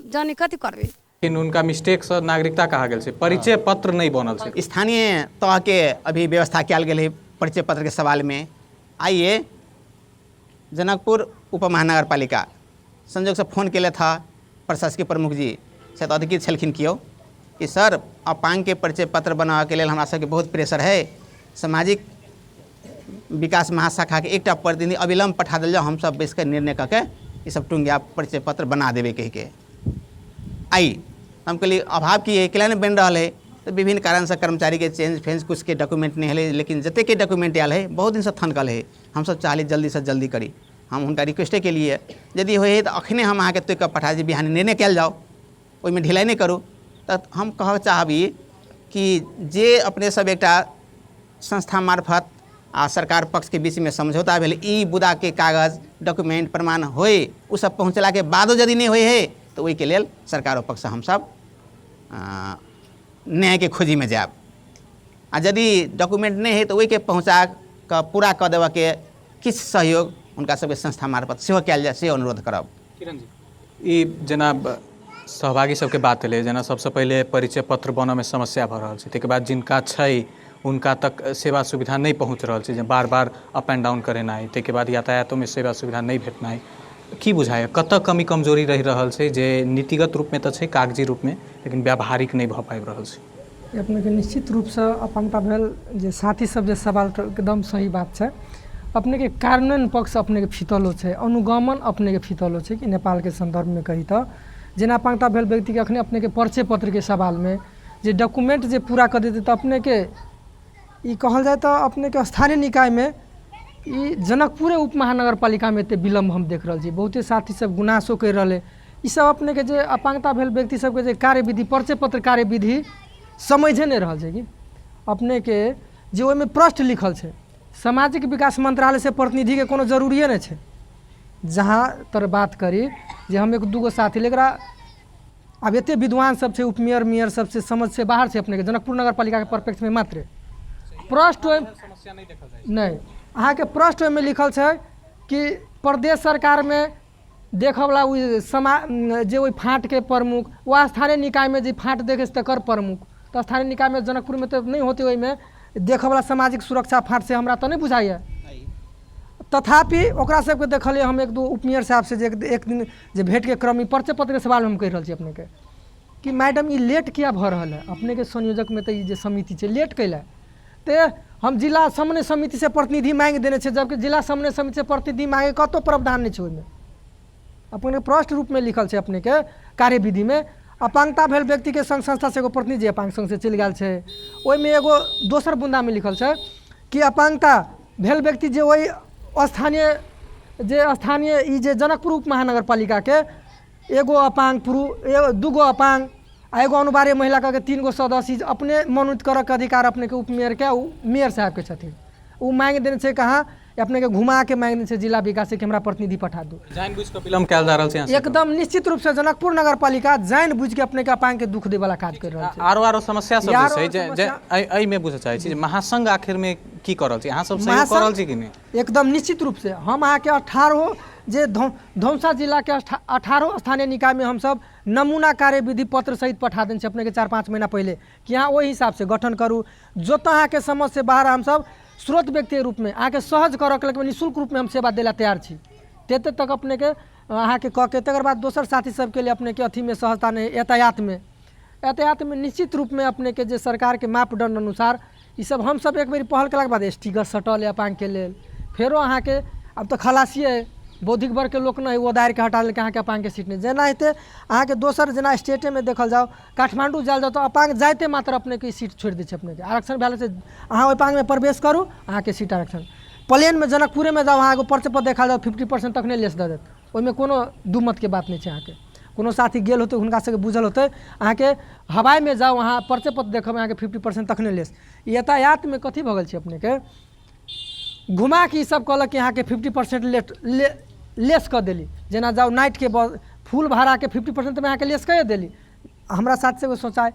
Speaker 10: जानी कथी करबे।
Speaker 1: लेकिन उनका मिस्टेक से नागरिकता कहा गेल छे, परिचय पत्र नहीं बनल छे।
Speaker 5: स्थानीय तह के अभी व्यवस्था कयल गेल है परिचय पत्र के सवाल में। आइए जनकपुर उप महानगर पालिका संजोग से फोन केले था प्रशासकीय प्रमुख जी, शायद अधिकृत छलखिन कियो, कि सर अपांग के परिचय पत्र बनावे के लेल हमरा सबके बहुत प्रेशर है, सामाजिक विकास महाशाखा के एकटा प्रतिनिधि अविलंब पठा दिल जाओ, हम सब बैस कर निर्णय करके ये सब टूंगिया परिचय पत्र बना देवे कह के। आई हम कहलिए अभाव की है, किला नहीं बन रहा है, तो विभिन्न कारण से कर्मचारी के चेंज फेंज कुछ के डॉक्यूमेंट नहीं है, लेकिन जते के डॉक्यूमेंट आयल है बहुत दिन से थनकल है, हम सब चाहली जल्दी से जल्दी करी। हम उनका रिक्वेस्टे के लिए यदि हो तो अखने हम अहाँ के तोड़ के पठा दी, बिहान निर्णय कल जाओ, ओहिमे ढिलाई नहीं करूँ। तो हम कह चाहबी कि जे अपने सब एक संस्था मार्फत आ सरकार पक्ष के बीच में समझौता भेल, ई बुदा के कागज डॉक्यूमेंट प्रमाण होए उ सब पहुँचला के बादो यदि नहीं होए है तो वही के लेल सरकारों पक्ष से हम सब न्याय के खोजी में जाब। आ यदि डॉक्यूमेंट नहीं है तो वही के पहुँचा के पूरा कर देवा के किछ सहयोग उनका सबके संस्था मार्फत सेहो कयल जाए, से अनुरोध करब।
Speaker 1: किरण जी, ई जेना सहभागी सबके बात एलै, जेना सबसे पहले परिचय पत्र बनऽ में समस्या भऽ रहल छै, ताहिके बाद जिनका छै उनका तक सेवा सुविधा नहीं पहुँच रहा है, बार बार अप एंड डाउन करेनाइ, ताहिके बाद यातायातों में सेवा सुविधा नहीं भेटनाइ, की बुझाइए कतऽ कमी कमजोरी रहि रहल छै जे नीतिगत रूप में तो छै, कागजी रूप में, लेकिन व्यावहारिक नहीं भऽ पाबि रहल छै?
Speaker 4: अपने के निश्चित रूप से अपनता भेल जे साथी सब जे सवाल एकदम सही बात है। अपने के कार्यान्वयन पक्ष अपने के फितलो है, अनुगमन अपने के फितलो है कि नेपाल के संदर्भ में कही तो जेना पांगता भेल व्यक्ति के अखने अपने के परिचय पत्र के सवाल में जे डॉक्यूमेंट जे पूरा कर देते तो अपने के ई कहल जाए तो अपने के स्थानीय निकाय में ई जनकपुरे उप महानगर पालिका में एते विलम्ब हम देख रहा छी। बहुते साथी सब गुनासो कर रहे, ई सब अपने के जे अपांगता भेल व्यक्ति सबके जे कार्यविधि परिचय पत्र कार्यविधि समझे नहीं रहा कि अपने के जे ओहिमे प्रश्न लिखल है, सामाजिक विकास मंत्रालय से प्रतिनिधि के कोनो जरूरिए नहीं है। जहाँ तर बात करी जे हम एक दूगो साथी लेकरा अब एते विद्वान सब है, उपमेयर मेयर सब से समझ से बाहर से अपने के जनकपुर नगर पालिका के परपेक्ष में मात्र प्रश्न नहीं अहाँ के प्रश्न में लिखल है कि प्रदेश सरकार में देखला जे वही फाँट के प्रमुख व स्थानीय निकाय में जे फाँट देखे तकर प्रमुख, तो स्थानीय निकाय में जनकपुर में तो नहीं होते, वही में देखे वाला सामाजिक सुरक्षा फाँट से हमरा तो नहीं बुझाइए। तथापि ओकरा सबके देखलिए हम एक दो उपमेयर साहब से जे एक दिन जे भेंट के क्रम में परिचय पत्र के सवाल में हम कह रहा अपने के कि मैडम ये लेट किया भ रहा है, अपने के संयोजक में तो ये समिति है लेट कैला, तो हम जिला समन्वय समिति से प्रतिनिधि मांग देने छे, जबकि जिला समन्वय समिति से प्रतिनिधि मांगे कतो प्रावधान नहीं छे। अपने प्रश्न रूप में लिखल है अपने के कार्यविधि में अपांगता भेल व्यक्ति के संघ संस्था से एगो प्रतिनिधि अपांग संघ से चल गया है, ओहिमे एगो दोसर बुंदा में लिखल है कि अपांगता भेल व्यक्ति जे वही स्थानीय ई जे जनकपुर उप महानगर पालिका के एगो अपांग पुरुष दूगो अपांग आ एगो अनुवार्य महिला का 3 गो सदस्य अपने मनोनीत करऽ के अधिकार अपने के उपमेयर के मेयर साहब के छथिन। वो मांग देने से कहा अपने के घुमा के मांग दै छै जिला विकास से कि हमरा प्रतिनिधि पठा दू।
Speaker 1: जानबूझ के विलम्ब कयल जा रहल छै यहाँ से?
Speaker 4: एकदम निश्चित रूप से जनकपुर नगर पालिका जानबूझ के अपने के अपांग के दुख दे वाला काज कर रहल छै।
Speaker 1: आरो समस्या सब
Speaker 4: आरो
Speaker 1: जे छै जे एहि में बुझे चाहे छी जे महासंघ आखिर में की कर रहल छै, अहाँ सब सहयोग कर रहल छी कि नहीं?
Speaker 4: एकदम निश्चित रूप से हम अहाँ के 18 जे धौसा जिला के 18 स्थानीय निकाय में हम सब नमूना कार्यविधि पत्र सहित पठा देने अपने के 4-5 महीना पहले कि यहाँ वही हिसाब से गठन करूँ। जो तो अहाँ के समझ से बाहर हम सब स्रोत व्यक्ति के रूप में अहाँ के सहज करऽ के लिए निःशुल्क रूप में हम सेवा देला तैयार छी। तेते तक अपने के अहाँ के कह के तकर बाद दोसर साथी सब के लिए अपने के अथी में सहजता नहीं यातायात में निश्चित रूप में अपने के जे सरकार के मापदंड अनुसार ई सब हम सब एक बेर पहल के बाद स्टिकर सटल है अपांग के लेल। फेरो अहाँ के अब तो खलासिए बौद्धिक वर्ग के लोग नहीं वो दायर के हटा लेके अहाँ के अपांग के सीट नहीं जेना हेते अहाँ के दोसर जेना स्टेटे में देखल जाओ काठमांडू जाल जाओ तो अपांग जाते मात्र अपने के सीट छोड़ दै छै। अपने के आरक्षण भेल से अहाँ ओहि अपांग में प्रवेश करू अहाँ के सीट आरक्षण। प्लेन में जनकपुरे में जाओ अहाँ पर्चे पर देखा जाओ 50% तक नहीं लेस दे देत, ओहिमे कोनो दू मत के बात नहीं है। अहाँ के कोनो साथी गेल होते हुनका सबके बुझल होते अहाँ के हवाई में जाओ अहाँ पर्चे पर देखब अहाँ के 50% तक नहीं लेस। यातायात में कथी भगल छै अपने के घुमा के सब कहलक कि अहाँ के 50% लेस कर देली। जेना जाओ नाइट के फुल भाड़ा के 50% में अहाँ के लेस कर देली। हमरा साथ से वो सोचा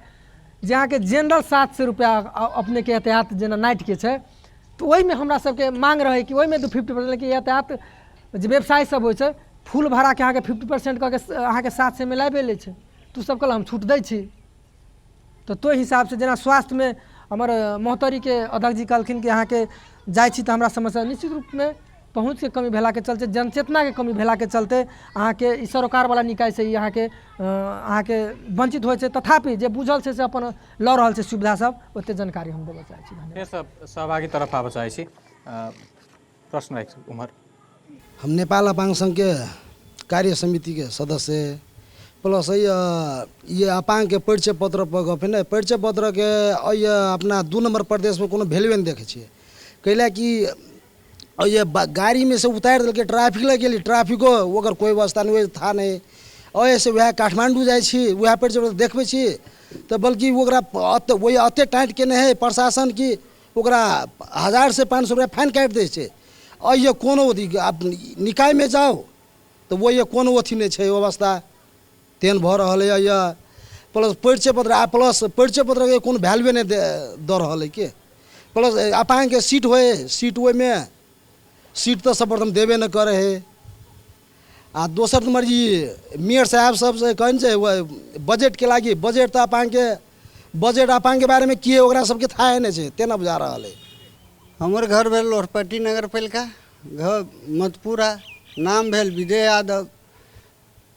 Speaker 4: जे अहाँ के जनरल 700 रुपया अपने के यातायात जेना नाइट के छै तो वही में हमरा सबके मांग रहे कि वही में 50% कि यातायात जे व्यवसाय सब हो छै फुल भाड़ा के अहाँ के 50% कह के अहाँ के साथ से मिलाबे ले छै तो सब कहल हम छूट दै छी। तो हिसाब से जेना स्वास्थ्य में हमर मोहतरी के अध्यक्ष जी कहलखिन कि अहाँ के जाइ छी तो हमरा समस्या निश्चित रूप में पहुँच के कमी भेला के चलते जनचेतना के कमी भेला के चलते अहाँ के ई सरकार वाला निकाय से अहाँ के वंचित होइ छै। तथापि जे बुझल छै से अपन लऽ रहल छै सुविधा सब ओते जानकारी हम देबऽ चाहै छी।
Speaker 1: फेर सब सहभागी तरफ आबऽ चाहै छी। प्रश्न राखि उमर।
Speaker 11: हम नेपाल अपांग संघ के कार्य समिति के सदस्य प्लस ये अपांग के परिचय पत्र पर गप है। परिचय पत्र के ये अपना 2 नंबर प्रदेश में कोनो वैल्यू नहीं देखे छियै कैला कि ये गाड़ी में से उतार दिल के ट्रैफिक लग गई ट्रैफिको ओकर कोई व्यवस्था नहीं था नहीं। ऐसे वह काठमांडू जाए छी वह परिचय पत्र देखबे छी तो बल्कि ओकरा वही अते टाइट केने है प्रशासन की ओकरा 1000 से 500 रुपया फाइन काट दे छै। ये कोनो आप निकाय में जाओ तो वो ये कोनो अथी नहीं है व्यवस्था तेन भ रहल है। या प्लस परिचय पत्र प्लस परिचय पत्र के कोनो वैल्यू नहीं दे रहल है के प्लस अपांग के सीट होए सीट ओहि में सीट तो सर्वप्रथम देवे न करे है। आ दोसर नंबर जी मेयर साहब सबसे कहन छै बजट के लागी बजट तो अपांग के बारे में किए ओकरा सबके था नहीं छै तेना बुझा रहल है।
Speaker 12: हमर घर भेल लोहरपट्टी नगर पालिका घर मधपुरा नाम भेल विजय यादव।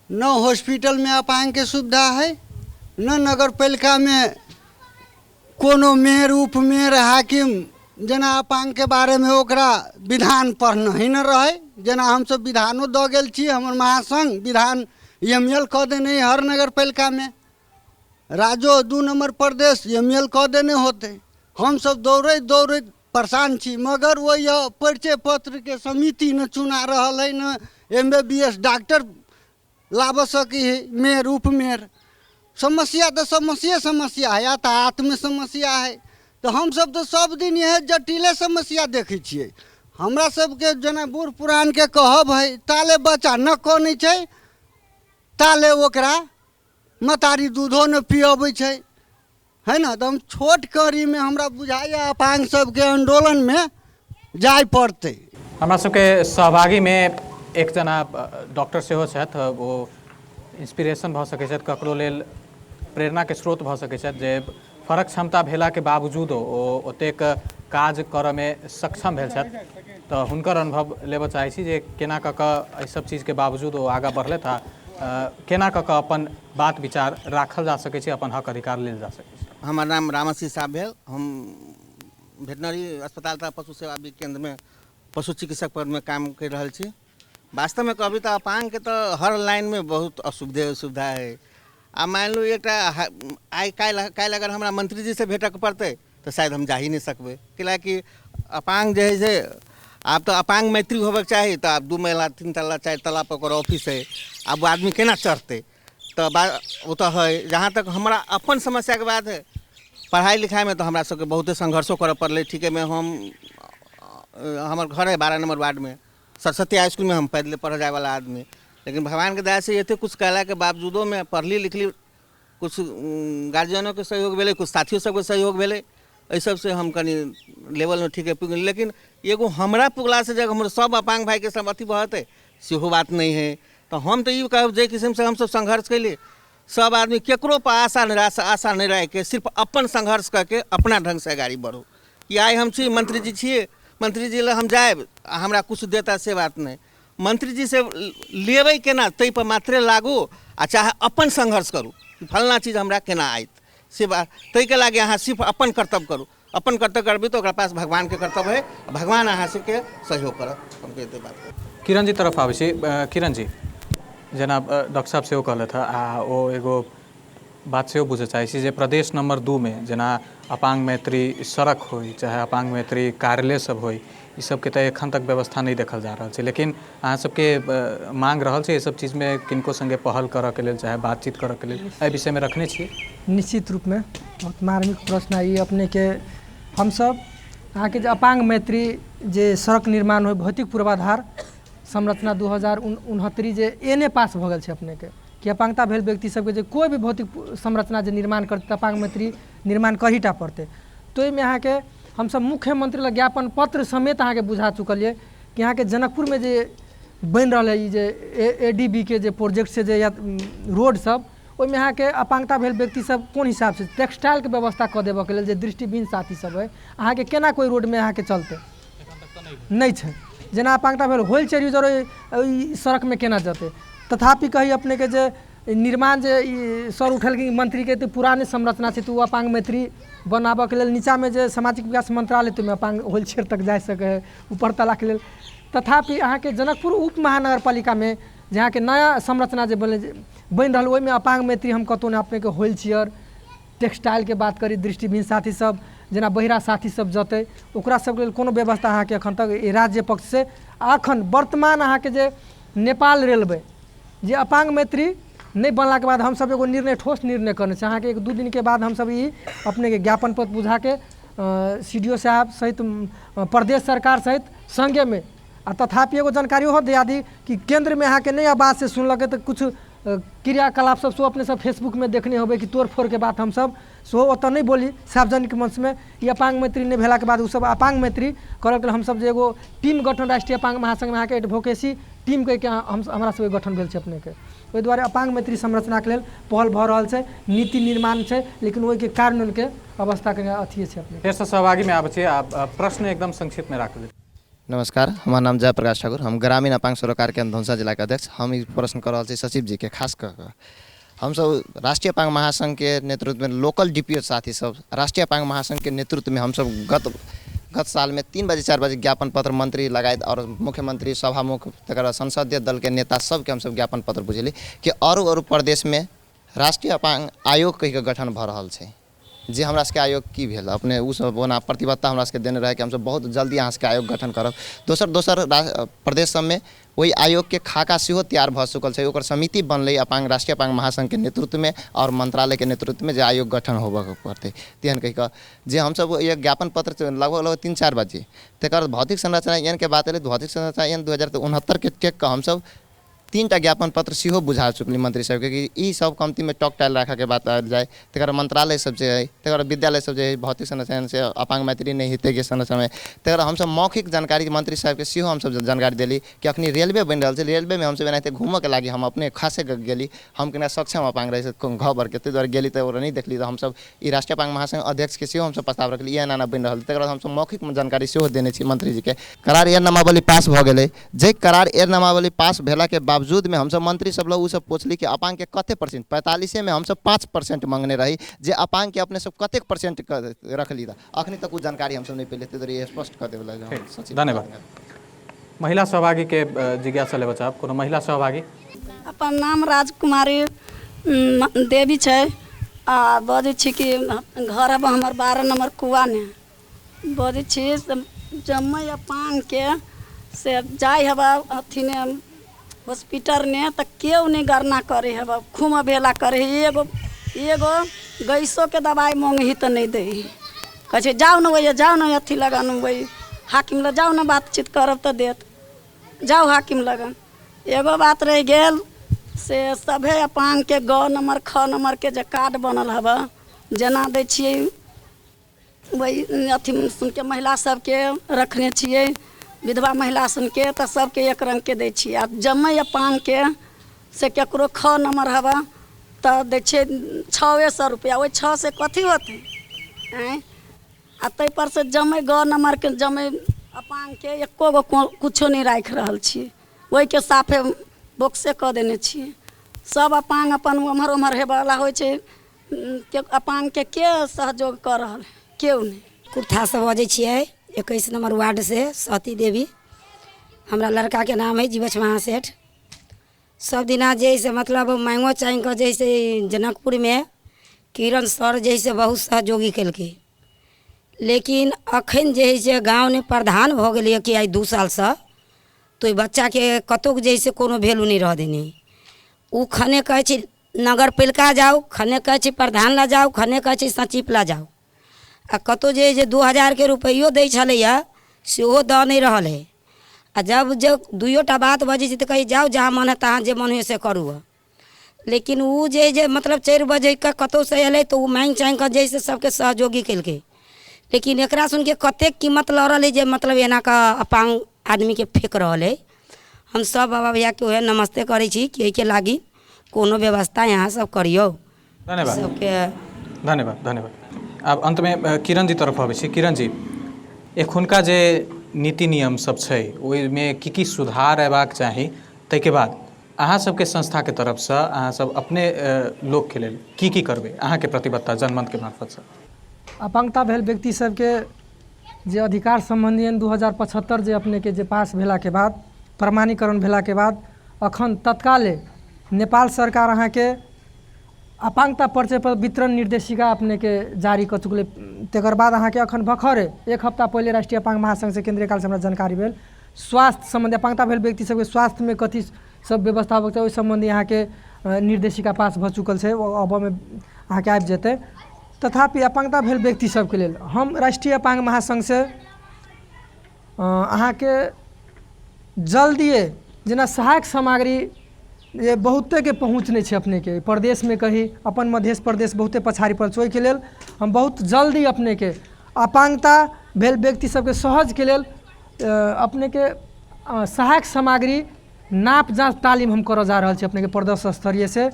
Speaker 12: न हॉस्पिटल में अपांग के सुविधा है न नगर पालिका में कोनो मेयर उप मेयर हाकिम जेना अपांग के बारे में ओकरा विधान पढ़ना ही न रहे। जेना हम सब विधानो दऽ गेल छी हमर महासंघ विधान एमएल कऽ देने हर नगर पालिका में राजो 2 नंबर प्रदेश एमएल कऽ देने होते। हम सब दौड़ैत परेशान छी मगर वो यह परिचय पत्र के समिति न चुना रहल है न MBBS डॉक्टर लाभ सकी है मेयर उप मेयर। समस्या तो समस्या है यातायात में समस्या है तो हम सब तो सब दिन यह जटिले समस्या देखे छियै। हमरा सबके जेना बूढ़ पुरान के कहब है ताले बच्चा न कनै छै ताले ओकरा मतारी दूधो न पियबै छै है ना। तो हम छोट करी में हमरा बुझाइया अपांग सबके आंदोलन में जाय पड़ते।
Speaker 1: हमरा सबके सहभागी में एक जना डॉक्टर सेहो छथि वो इंस्पिरेशन भऽ सकै छथि ककरो लेल प्रेरणा के स्रोत भऽ सकै छथि जे फरक क्षमता भेला के बावजूद ओ ओतेक काज करऽ में सक्षम भेल छथि। तो हुनकर अनुभव लेबऽ चाहै छी जे केना कऽ कऽ एहि सब चीज के बावजूद ओ आगाँ बढ़लथि आ केना कऽ कऽ अपन बात विचार राखल जा सकै छै अपन हक अधिकार लेल जा सकै छै।
Speaker 13: हमार नाम रामसी साहब भेल। हम वेटनरी अस्पताल तथा पशु सेवा केंद्र में पशु चिकित्सक पद में काम कर रहा छी। वास्तव में कहबी तो अपांग के तो हर लाइन में बहुत असुविधा है। आ मान लू एक आई काल्हि अगर हमरा मंत्री जी से भेटक पड़ते तो शायद हम जा ही नहीं सकबे कैलाकि अपांग जो है से आप तो अपांग मैत्री होबे चाहिए तो आप 2 महिला 3 तल्ला 4 तल्ला पर ऑफिस है अब वो आदमी केना चढ़ते तो वो तो है। जहाँ तक हमारा अपन समस्या के बात है पढ़ाई लिखाई में तो हमरा सबके बहुते संघर्षों करे पड़े। ठीक है मैं हम हमार घर है 12 नंबर वार्ड में, सरस्वती हाई स्कूल में हम पैदल पढ़ जाए वाला आदमी, लेकिन भगवान के दया से ये थे कुछ कहला के बावजूदों में पढ़ली लिखली, कुछ गार्जियनों के सहयोग भेले, कुछ साथियों सबके सहयोग भेले, एहि सबसे हम कनी लेवल में ठीक है पुगली। लेकिन एगो हमरा पुगला से जब हम सब अपांग भाई के सब अथी बहते सेहो बात नहीं है। तो हम तो ये कहब जे किस्म से हम सब संघर्ष कैले, सब आदमी केकरो पर आशा निराशा आशा नहीं रह के सिर्फ अपन संघर्ष करके अपना ढंग से आगाड़ी बढ़ो। कि आइ हम छी मंत्री जी छिए, मंत्री जी ला हम जाएब हमरा कुछ देता से बात नहीं, मंत्री जी से लेबै केना तै पर मात्रे लागू आ चाहे अपन संघर्ष करू फलना चीज हमरा केना आयत से बात तै के लागे अहाँ सिर्फ अपन कर्तव्य करू। अपन कर्तव्य करबै तो ओकरा पास भगवान के कर्तव्य है, भगवान अहाँ से के सहयोग करत। हम कहते बात
Speaker 1: किरण जी तरफ आबै छी। किरण जी जेना डॉक्टर साहब सेहो कहले था आ ओ एगो बात सेहो बुझे चाहे छी जे प्रदेश नंबर 2 में जेना अपांग मैत्री सड़क होई चाहे अपांग मैत्री कार्यालय सब होई, ई सबके तो एखन तक व्यवस्था नहीं देखल जा रहा है, लेकिन अहाँ सबके मांग रहल छै सब चीज़ में किनको संगे पहल करऽ के लेल चाहे बातचीत करऽ के लेल एहि विषय में रखने छी?
Speaker 4: निश्चित रूप में बहुत मार्मिक प्रश्न आई अपने के। हम सब अहाँ के अपांग मैत्री जे सड़क निर्माण हो भौतिक पूर्वाधार संरचना 2069 जे एने पास भ गेल छै अपने के कि अपांगता भेल व्यक्ति सबके जे कोई भी भौतिक संरचना जे निर्माण करते अपांग मैत्री निर्माण करहीटा पड़ते। तो एहिमे अहाँ के हम सब मुख्यमंत्री लग ज्ञापन पत्र समेत अहाँ के बुझा चुकलिए कि अहाँ के जनकपुर में जे बन रहा है जे ADB के जे प्रोजेक्ट से जे रोड सब ओहिमे अहाँ के अपांगता भेल व्यक्ति सब कोन हिसाब से टेक्सटाइल के व्यवस्था कऽ देबऽ के लेल जे दृष्टिहीन साथी सब है अहाँ के केना कोई रोड में अहाँ के चलते नहीं छै। जेना अपांगता भेल व्हील चेयर यूजर ओहि सड़क में केना जेतै। तथापि कही अपने के जे निर्माण जे सर उठल कि मंत्री के तो पुराने संरचना छै तो अपांग मैत्री बनाबऽ के लेल नीचा में जे सामाजिक विकास मंत्रालय तो अपांग व्हील चेयर तक जा सके है ऊपर तला के लेल। तथापि अहाँ के जनकपुर उप महानगर पालिका में जहाँ के नया संरचना जे बन रहा ओहिमे अपांग मैत्री हम कतौ ने अपने के व्हील चेयर टेक्सटाइल के बात करी दृष्टिहीन साथी सब जेना बहिरा साथी सब जते ओकरा सब के कोनो व्यवस्था अहाँ के अखन तक राज्य पक्ष से अखन वर्तमान अहाँ के जे नेपाल रेलवे जे अपांग मैत्री नहीं बनला के बाद हम सब एगो निर्णय ठोस निर्णय करने से अहाँ के 1-2 दिन के बाद हम सब ई अपने के ज्ञापन पत्र बुझा के CDO साहब सहित प्रदेश सरकार सहित संगे में आ तथापि एगो जानकारी हो दिया दी कि केंद्र में अहाँ के नहीं आवाज से सुनलक तो कुछ क्रियाकलाप सब सो अपने सब फेसबुक में देखने होबे कि तोड़ फोड़ के बात हम सब सो ओत नहीं बोली सार्वजनिक मंच में ये अपांग मैत्री नहीं भेला के बाद उ सब अपांग मैत्री करे के हम सब जे एगो टीम गठन राष्ट्रीय अपांग महासंघ में के एडवोकेसी टीम के हम हमरा सब गठन भेल छै अपने के। ओहि दुआरे अपांग मैत्री संरचना के लेल पहल भ रहल छै, नीति निर्माण छै, लेकिन ओहि के कानून के अवस्था के अथी छै अपने।
Speaker 1: फेर से सहभागी में आबै छी आ प्रश्न एकदम संक्षिप्त में राख ली।
Speaker 14: नमस्कार, हमार नाम जयप्रकाश ठाकुर, हम ग्रामीण अपांग सरोकार के धनुषा जिला के अध्यक्ष। हम ई प्रश्न कर रहा सचिव जी के खास कर हम सब राष्ट्रीय अपांग महासंघ के नेतृत्व में लोकल DPO साथी सब राष्ट्रीय अपांग महासंघ के नेतृत्व में हम सब गत साल में 3 बजे 4 बजे ज्ञापन पत्र मंत्री लगायत और मुख्यमंत्री सभामुख तक संसदीय दल के नेता सबके हम सब ज्ञापन पत्र बुझली कि और प्रदेश में राष्ट्रीय अपांग आयोग कहि के गठन भ रहल छै। जे हमरा सबके आयोग की भेल अपने उ सब ओना प्रतिबद्धता हमरा सबके देने रहे कि हम सब बहुत जल्दी अहाँ सबके आयोग गठन करब। दोसर प्रदेश सब में वही आयोग के खाका सेहो तैयार भ चुकल छै, ओकर समिति बनलै अपांग राष्ट्रीय अपांग महासंघ के नेतृत्व में और मंत्रालय के नेतृत्व में जे आयोग गठन होबऽ पड़तै। तेहन कहि कऽ जे हम सब ये ज्ञापन पत्र लगभग 3-4 बजे तकर भौतिक संरचना एन के बात एलै। भौतिक संरचना एन 2069 के टेक के हम सब 3टा ज्ञापन पत्र सेहो बुझा चुकली मंत्री सबके कि ई सब कमती में टॉक टाइल रखा के बात आयल जाए। तकर मंत्रालय सब जे है तकर विद्यालय सब जे है भौतिक संरचना से अपांग मैत्री नहीं हेतै के संरचना में तकर हम सब मौखिक जानकारी मंत्री साहब के सेहो हम सब जानकारी देली कि अखनी रेलवे बन रहल छै। रेलवे में हम सब एनाहिते घूमऽ के लागी हम अपने खासे गेली, हम केना सक्षम अपांग रहे घर भर के तै द्वारा गेली तो नहीं देखली तो हम सब ई राष्ट्रीय अपांग महासंघ अध्यक्ष के सेहो हम सब प्रस्ताव रखली एना ना बन रहल। तकर बाद हम सब मौखिक जानकारी सेहो देने छी मंत्री जी के। करार एयर नामावली पास भ गेलै, जे करार एयर नामावली पास भेला के बावजूद में हम सब मंत्री सब लोग उ सब पूछली कि अपांग के कते परसेंट 45 में हम सब 5% मांगने रही जे अपांग के अपने सब कते परसेंट रखली था अखनी तक उ जानकारी हम सब नहीं पहले तो स्पष्ट कर देबला।
Speaker 1: धन्यवाद। महिला सहभागी के जिज्ञासा ले बचाब कोनो महिला सहभागी।
Speaker 15: अपन नाम राजकुमारी देवी छै आ बजै छी कि घर अब हमर 12 नंबर कुआ ने बजै छी जम्मै अपांग के से जाय हवा अथी ने हॉस्पिटल ने तो केओ नहीं गणना करे है खूम भेला करे एगो गैसों के दवाई मांगी तो नहीं दे कहे जाओ न वही जाओ न अथी लगानु वही हाकिम लग जाओ ना बातचीत करब तो देत जाओ हाकिम लगन। एगो बात रह गेल से सभे अपांग के ग नंबर ख नंबर के जे कार्ड बनल हबा जेना दै छियै वही अथी सुन के महिला सबके रखने छियै विधवा महिला सुन के तो सबके एक रंग के दै छियै। आ जमै अपांग के से केकरो ख नंबर हबा तो दै छियै 600 रुपया। ओहि 6 से कथी होतै आँय? आ ताहि पर से जमै ग नंबर के जमै अपांग के एको गो कुछो नहीं राख रहल छियै। ओहि के साफे बोक्से कऽ देने छियै। सब अपांग अपन उम्हर उम्हर हेबला होइ छै के अपांग के सहयोग कर रहल है केओ नहीं।
Speaker 10: कुर्था से बजै छियै 21 नंबर वार्ड से सती देवी। हमरा लड़का के नाम है जीवछ महासेठ। सब दिना जैसे मतलब मांगो चाहि के जैसे जनकपुर में किरण सर जैसे बहुत सहयोगी केलकै, लेकिन अखन जे है से गाँव में प्रधान भऽ गेलियै कि आइ 2 साल से तो ई बच्चा के कतौ जैसे कोनो वैल्यू नहीं रह देने। उ खने कहै छी नगर पालिका जाओ, खने कहै छी प्रधान ला जाओ, खने कहै छी सचिव ला जाओ। आ कतौ जे 2000 के रुपैयो दै छलैया सेहो दऽ नहीं रहल है। आ जब जब 2टा बात बजे छै तो कही जाओ जहाँ मन है तहाँ जे मन है से करू। लेकिन उ जे मतलब 4 बजे के कतौ से एलै तो उ मांग चांग के जैसे सबके सहयोगी केलकै। लेकिन एकरा सुन के कतेक कीमत लऽ रहल है जे मतलब एना का अपांग आदमी के फेंक रहल है। हम सब बाबा भैया के ओहे नमस्ते करै छी कि के लागी कोनो व्यवस्था यहाँ सब करियो।
Speaker 1: धन्यवाद
Speaker 10: सबके
Speaker 1: धन्यवाद धन्यवाद। आब अंत में किरण जी तरफ आबै छी। किरण जी, एखुनका जे नीति नियम सब छै ओहिमे की सुधार अयबाक चाही, ताहिके बाद अहाँ सबके संस्था के तरफ से अहाँ सब अपने लोक के लेल की करबै, अहाँ के प्रतिबद्धता जनमंच के मार्फत से?
Speaker 4: अपांगता भेल व्यक्ति सबके जे अधिकार संबंधी 2075 जे अपने के जे पास भेला के बाद प्रमाणीकरण भेला के बाद अखन तत्काले नेपाल सरकार अहाँ के अपांगता पर्चे पर वितरण निर्देशिका अपने के जारी कर चुकले। तकर बाद अहाँ के अखन भखरे 1 हफ्ता पहले राष्ट्रीय अपांग महासंघ से केंद्रीय काल से हमरा जानकारी भेल स्वास्थ्य संबंधी अपांगता भेल व्यक्ति सबके स्वास्थ्य में कथी सब व्यवस्था होबे ओहि संबंधी अहाँ के निर्देशिका पास भ चुकल छै, अब में अहाँ के आबि जेतै। तथापि अपांगता भेल व्यक्ति सबके लेल हम राष्ट्रीय अपांग महासंघ से अहाँ के जल्दिए जेना सहायक सामग्री ये बहुते के पहुँच नहीं है अपने के प्रदेश में कही अपन मध्य प्रदेश बहुते पछाड़ी पड़ल छै। ओहि के लेल हम बहुत जल्दी अपने के अपांगता भेल व्यक्ति सबके सहज के लेल अपने के सहायक सामग्री नाप जांच तालीम हम करऽ जा रहल छी अपने के प्रदेश स्तरीय से।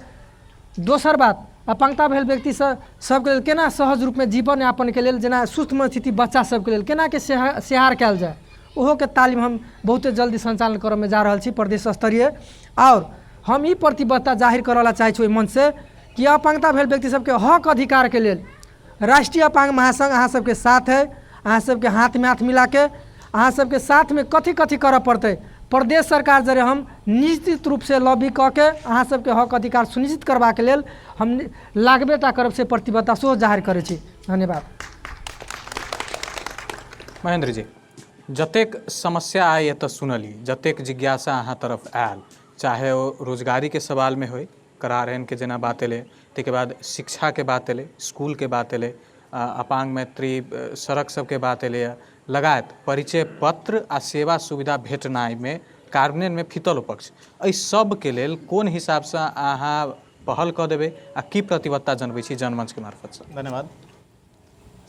Speaker 4: दोसर बात अपांगता भेल व्यक्ति सबके लेल केना सहज रूप में जीवन यापन के लेल जेना सूक्ष्म स्थिति बच्चा सबके लेल केना के सेहार कयल जाए ओहो के तालीम हम बहुते जल्दी संचालन करऽ में जा रहल छी प्रदेश स्तरीय। और हम ई प्रतिबद्धता जाहिर करला चाहै छी ओहि मंच से कि अपांगता भेल व्यक्ति सबके हक अधिकार के लेल राष्ट्रीय अपांग महासंघ अहाँ सबके साथ है। अहाँ सबके हाथ में हाथ मिला के अहाँ सबके साथ में कथी करऽ पड़तै प्रदेश सरकार जरे हम निश्चित रूप से लॉबी कऽ के अहाँ सबके हक अधिकार सुनिश्चित करबा के लेल हम लागबेटा करब से प्रतिबद्धता सेहो जाहिर करै छी। धन्यवाद।
Speaker 1: महेंद्र जी, जतेक समस्या आइ एतऽ सुनली, जतेक जिज्ञासा अहाँ तरफ आयल, चाहे वो रोजगारी के सवाल में हो, करारहन के जेना बात एलै, ताहिके बाद शिक्षा के बात एलै, स्कूल के बात एलै, अपांग मैत्री सड़क सबके बात एलै, लगायत परिचय पत्र आ सेवा सुविधा भेटनाइ में कार्यान्वयन में फितल पक्ष, एहि सब के लेल कोन हिसाब से अहाँ पहल कऽ देबै आ की प्रतिबद्धता जनबै छी जनमंच के मार्फत से?
Speaker 5: धन्यवाद।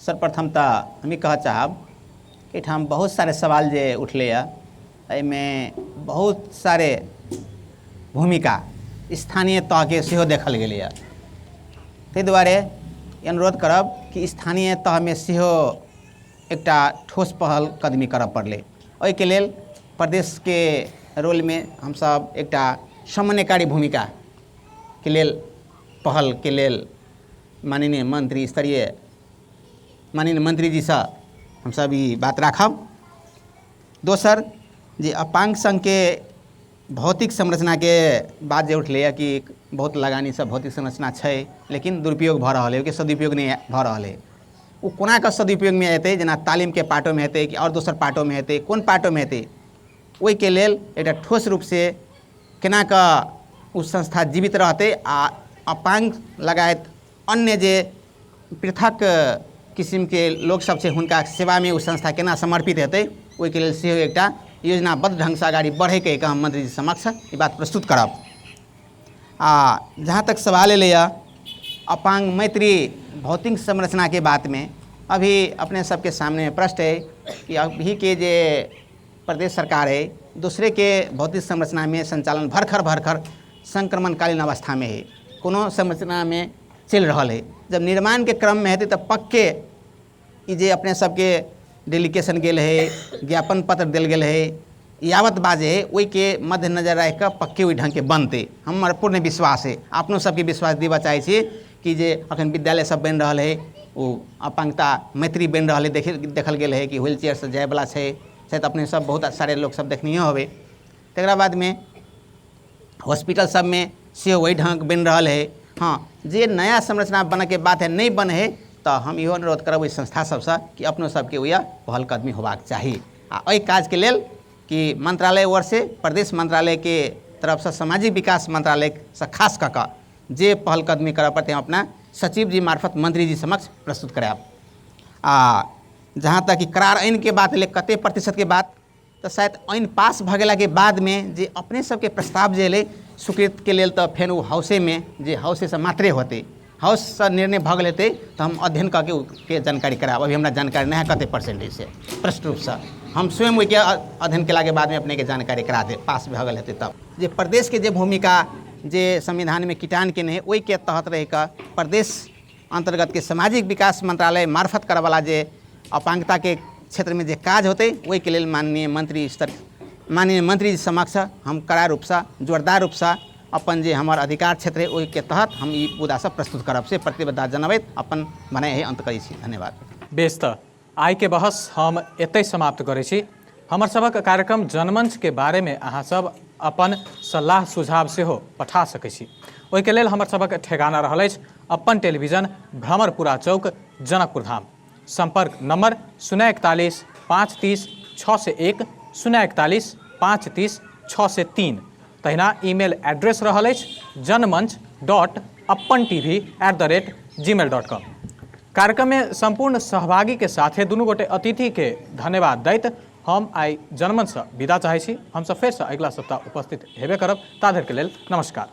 Speaker 5: सर्वप्रथम तऽ हम ई कहऽ चाहब कि एहिठाम बहुत सारे सवाल जे उठलैए एहिमे बहुत सारे भूमिका स्थानीय तह के सेहो देखल गेलैए। ताहि दुआरे अनुरोध करब कि स्थानीय तह में सेहो एकटा ठोस पहल कदमी करऽ पड़लै। ओहिके लेल प्रदेश के रोल में हमसब एकटा समन्वयकारी भूमिका के लेल पहल के लेल माननीय मंत्री स्तरीय माननीय मंत्री जी से हमसब ई बात राखब। दोसर जे अपांग संघ के भौतिक संरचना के बात जे उठलैए कि बहुत लगानी से भौतिक संरचना छै लेकिन दुरुपयोग भऽ रहल है, ओके सदुपयोग नहीं भऽ रहल है। वो कोना के सदुपयोग में हेतै, जेना तालीम के पार्टों में हेतै कि और दोसर पार्टों में हेतै, कोन पार्टों में हेतै, ओहि के लेल एकटा ठोस रूप से केना कऽ ओ संस्था जीवित रहतै आ अपांग लगायत अन्य जे पृथक किस्म के लोग सब छै हुनका सेवा में ओ संस्था केना समर्पित हेतै ओहिके लेल सेहो एकटा योजनाबद्ध ढङ्गसँ अगाडि बढ़ैके हम मन्त्री जी समक्ष ई बात प्रस्तुत करब। आ जहाँ तक सवाल एलैए अपांग मैत्री भौतिक संरचना के बात में, अभी अपने सबके सामने प्रश्न है कि अभी के जे प्रदेश सरकार है दूसरे के भौतिक संरचना में संचालन भरखर संक्रमणकालीन अवस्था में है, कोनो संरचना में चल रहा है। जब निर्माण के क्रम में है तब पक्के ई जे अपने सबके डेलीगेशन गेल है, ज्ञापन पत्र दिल गेल है, यावत बाजे है वही के मद्देनजर रख कर पक्के वही ढंग के बनते। हमार पूर्ण विश्वास है, अपनों सबके विश्वास देवा चाहे छे कि जे अखन विद्यालय सब बन रहा है वो अपांगता मैत्री बन रहा है, देखल गेल है कि व्हील चेयर से जाए वाला है, शायद अपने सब बहुत सारे लोग सब देखनी होवे। तकरा बाद में हॉस्पिटल सब में से वही ढंग बन रहा है। हाँ, जे नया संरचना बने के बात है नहीं बन है तो हम इहो अनुरोध करब संस्था सबसे कि अपनों सबके वह पहल कदमी होबाक चाहिए। आ एहि काज के लेल कि मंत्रालय ओर से प्रदेश मंत्रालय के तरफ से सामाजिक विकास मंत्रालय से खास कऽ जे पहल कदमी करऽ पड़ते हम अपना सचिव जी मार्फत मंत्री जी समक्ष प्रस्तुत करायब। आ जहाँ तक कि करार आइन के बात ले कते प्रतिशत के बात तो शायद आइन पास भ गेला के बाद में जे अपने सबके प्रस्ताव जे एलै स्वीकृत के लेल तो फेर वो हाउसे में जे हाउसे से मात्रे होते, हाउस से निर्णय भ गेल हेतै तो हम अध्ययन के जानकारी कराब। अभी हमरा जानकारी नहीं है कते परसेंटेज से स्पष्ट रूप से हम स्वयं वही अध्ययन केला के बाद में अपने के जानकारी करा दे पास भ गेल हेतै। तब जे प्रदेश के जे भूमिका जे संविधान में कीटान के नहीं वही के तहत रह कर प्रदेश अंतर्गत के सामाजिक विकास मंत्रालय मार्फत करे वाला जे अपांगता के क्षेत्र में जे काज होते वही के लिए माननीय मंत्री जी समक्ष हम कड़ा रूप से जोरदार रूप से अपन जे हमार अधिकार क्षेत्र है वही के तहत हम ई मुद्दा सब प्रस्तुत करब से प्रतिबद्धता जनबैत अपन भनाइ है अंत करै छी। धन्यवाद।
Speaker 1: बेस त आइ के बहस हम एतै समाप्त करै छी। हमर सबक कार्यक्रम जनमंच के बारे में अहाँ सब अपन सलाह सुझाव सेहो पठा सकै छी। ओहि के लेल हमर सबक ठेगाना रहल अछि अपन टेलीविजन भ्रमरपुरा चौक जनकपुर धाम। संपर्क नंबर 041 530 601 041 530 603। तहिना ईमेल एड्रेस रहल अछि janmanch.appantv@gmail.com। कार्यक्रम में संपूर्ण सहभागी के साथे दुनू गोटे अतिथि के धन्यवाद दैत हम आई जनमंच से विदा चाहे छी। हम सब फेर से अगला सप्ताह उपस्थित हेबे करब। ता धरि के लेल नमस्कार।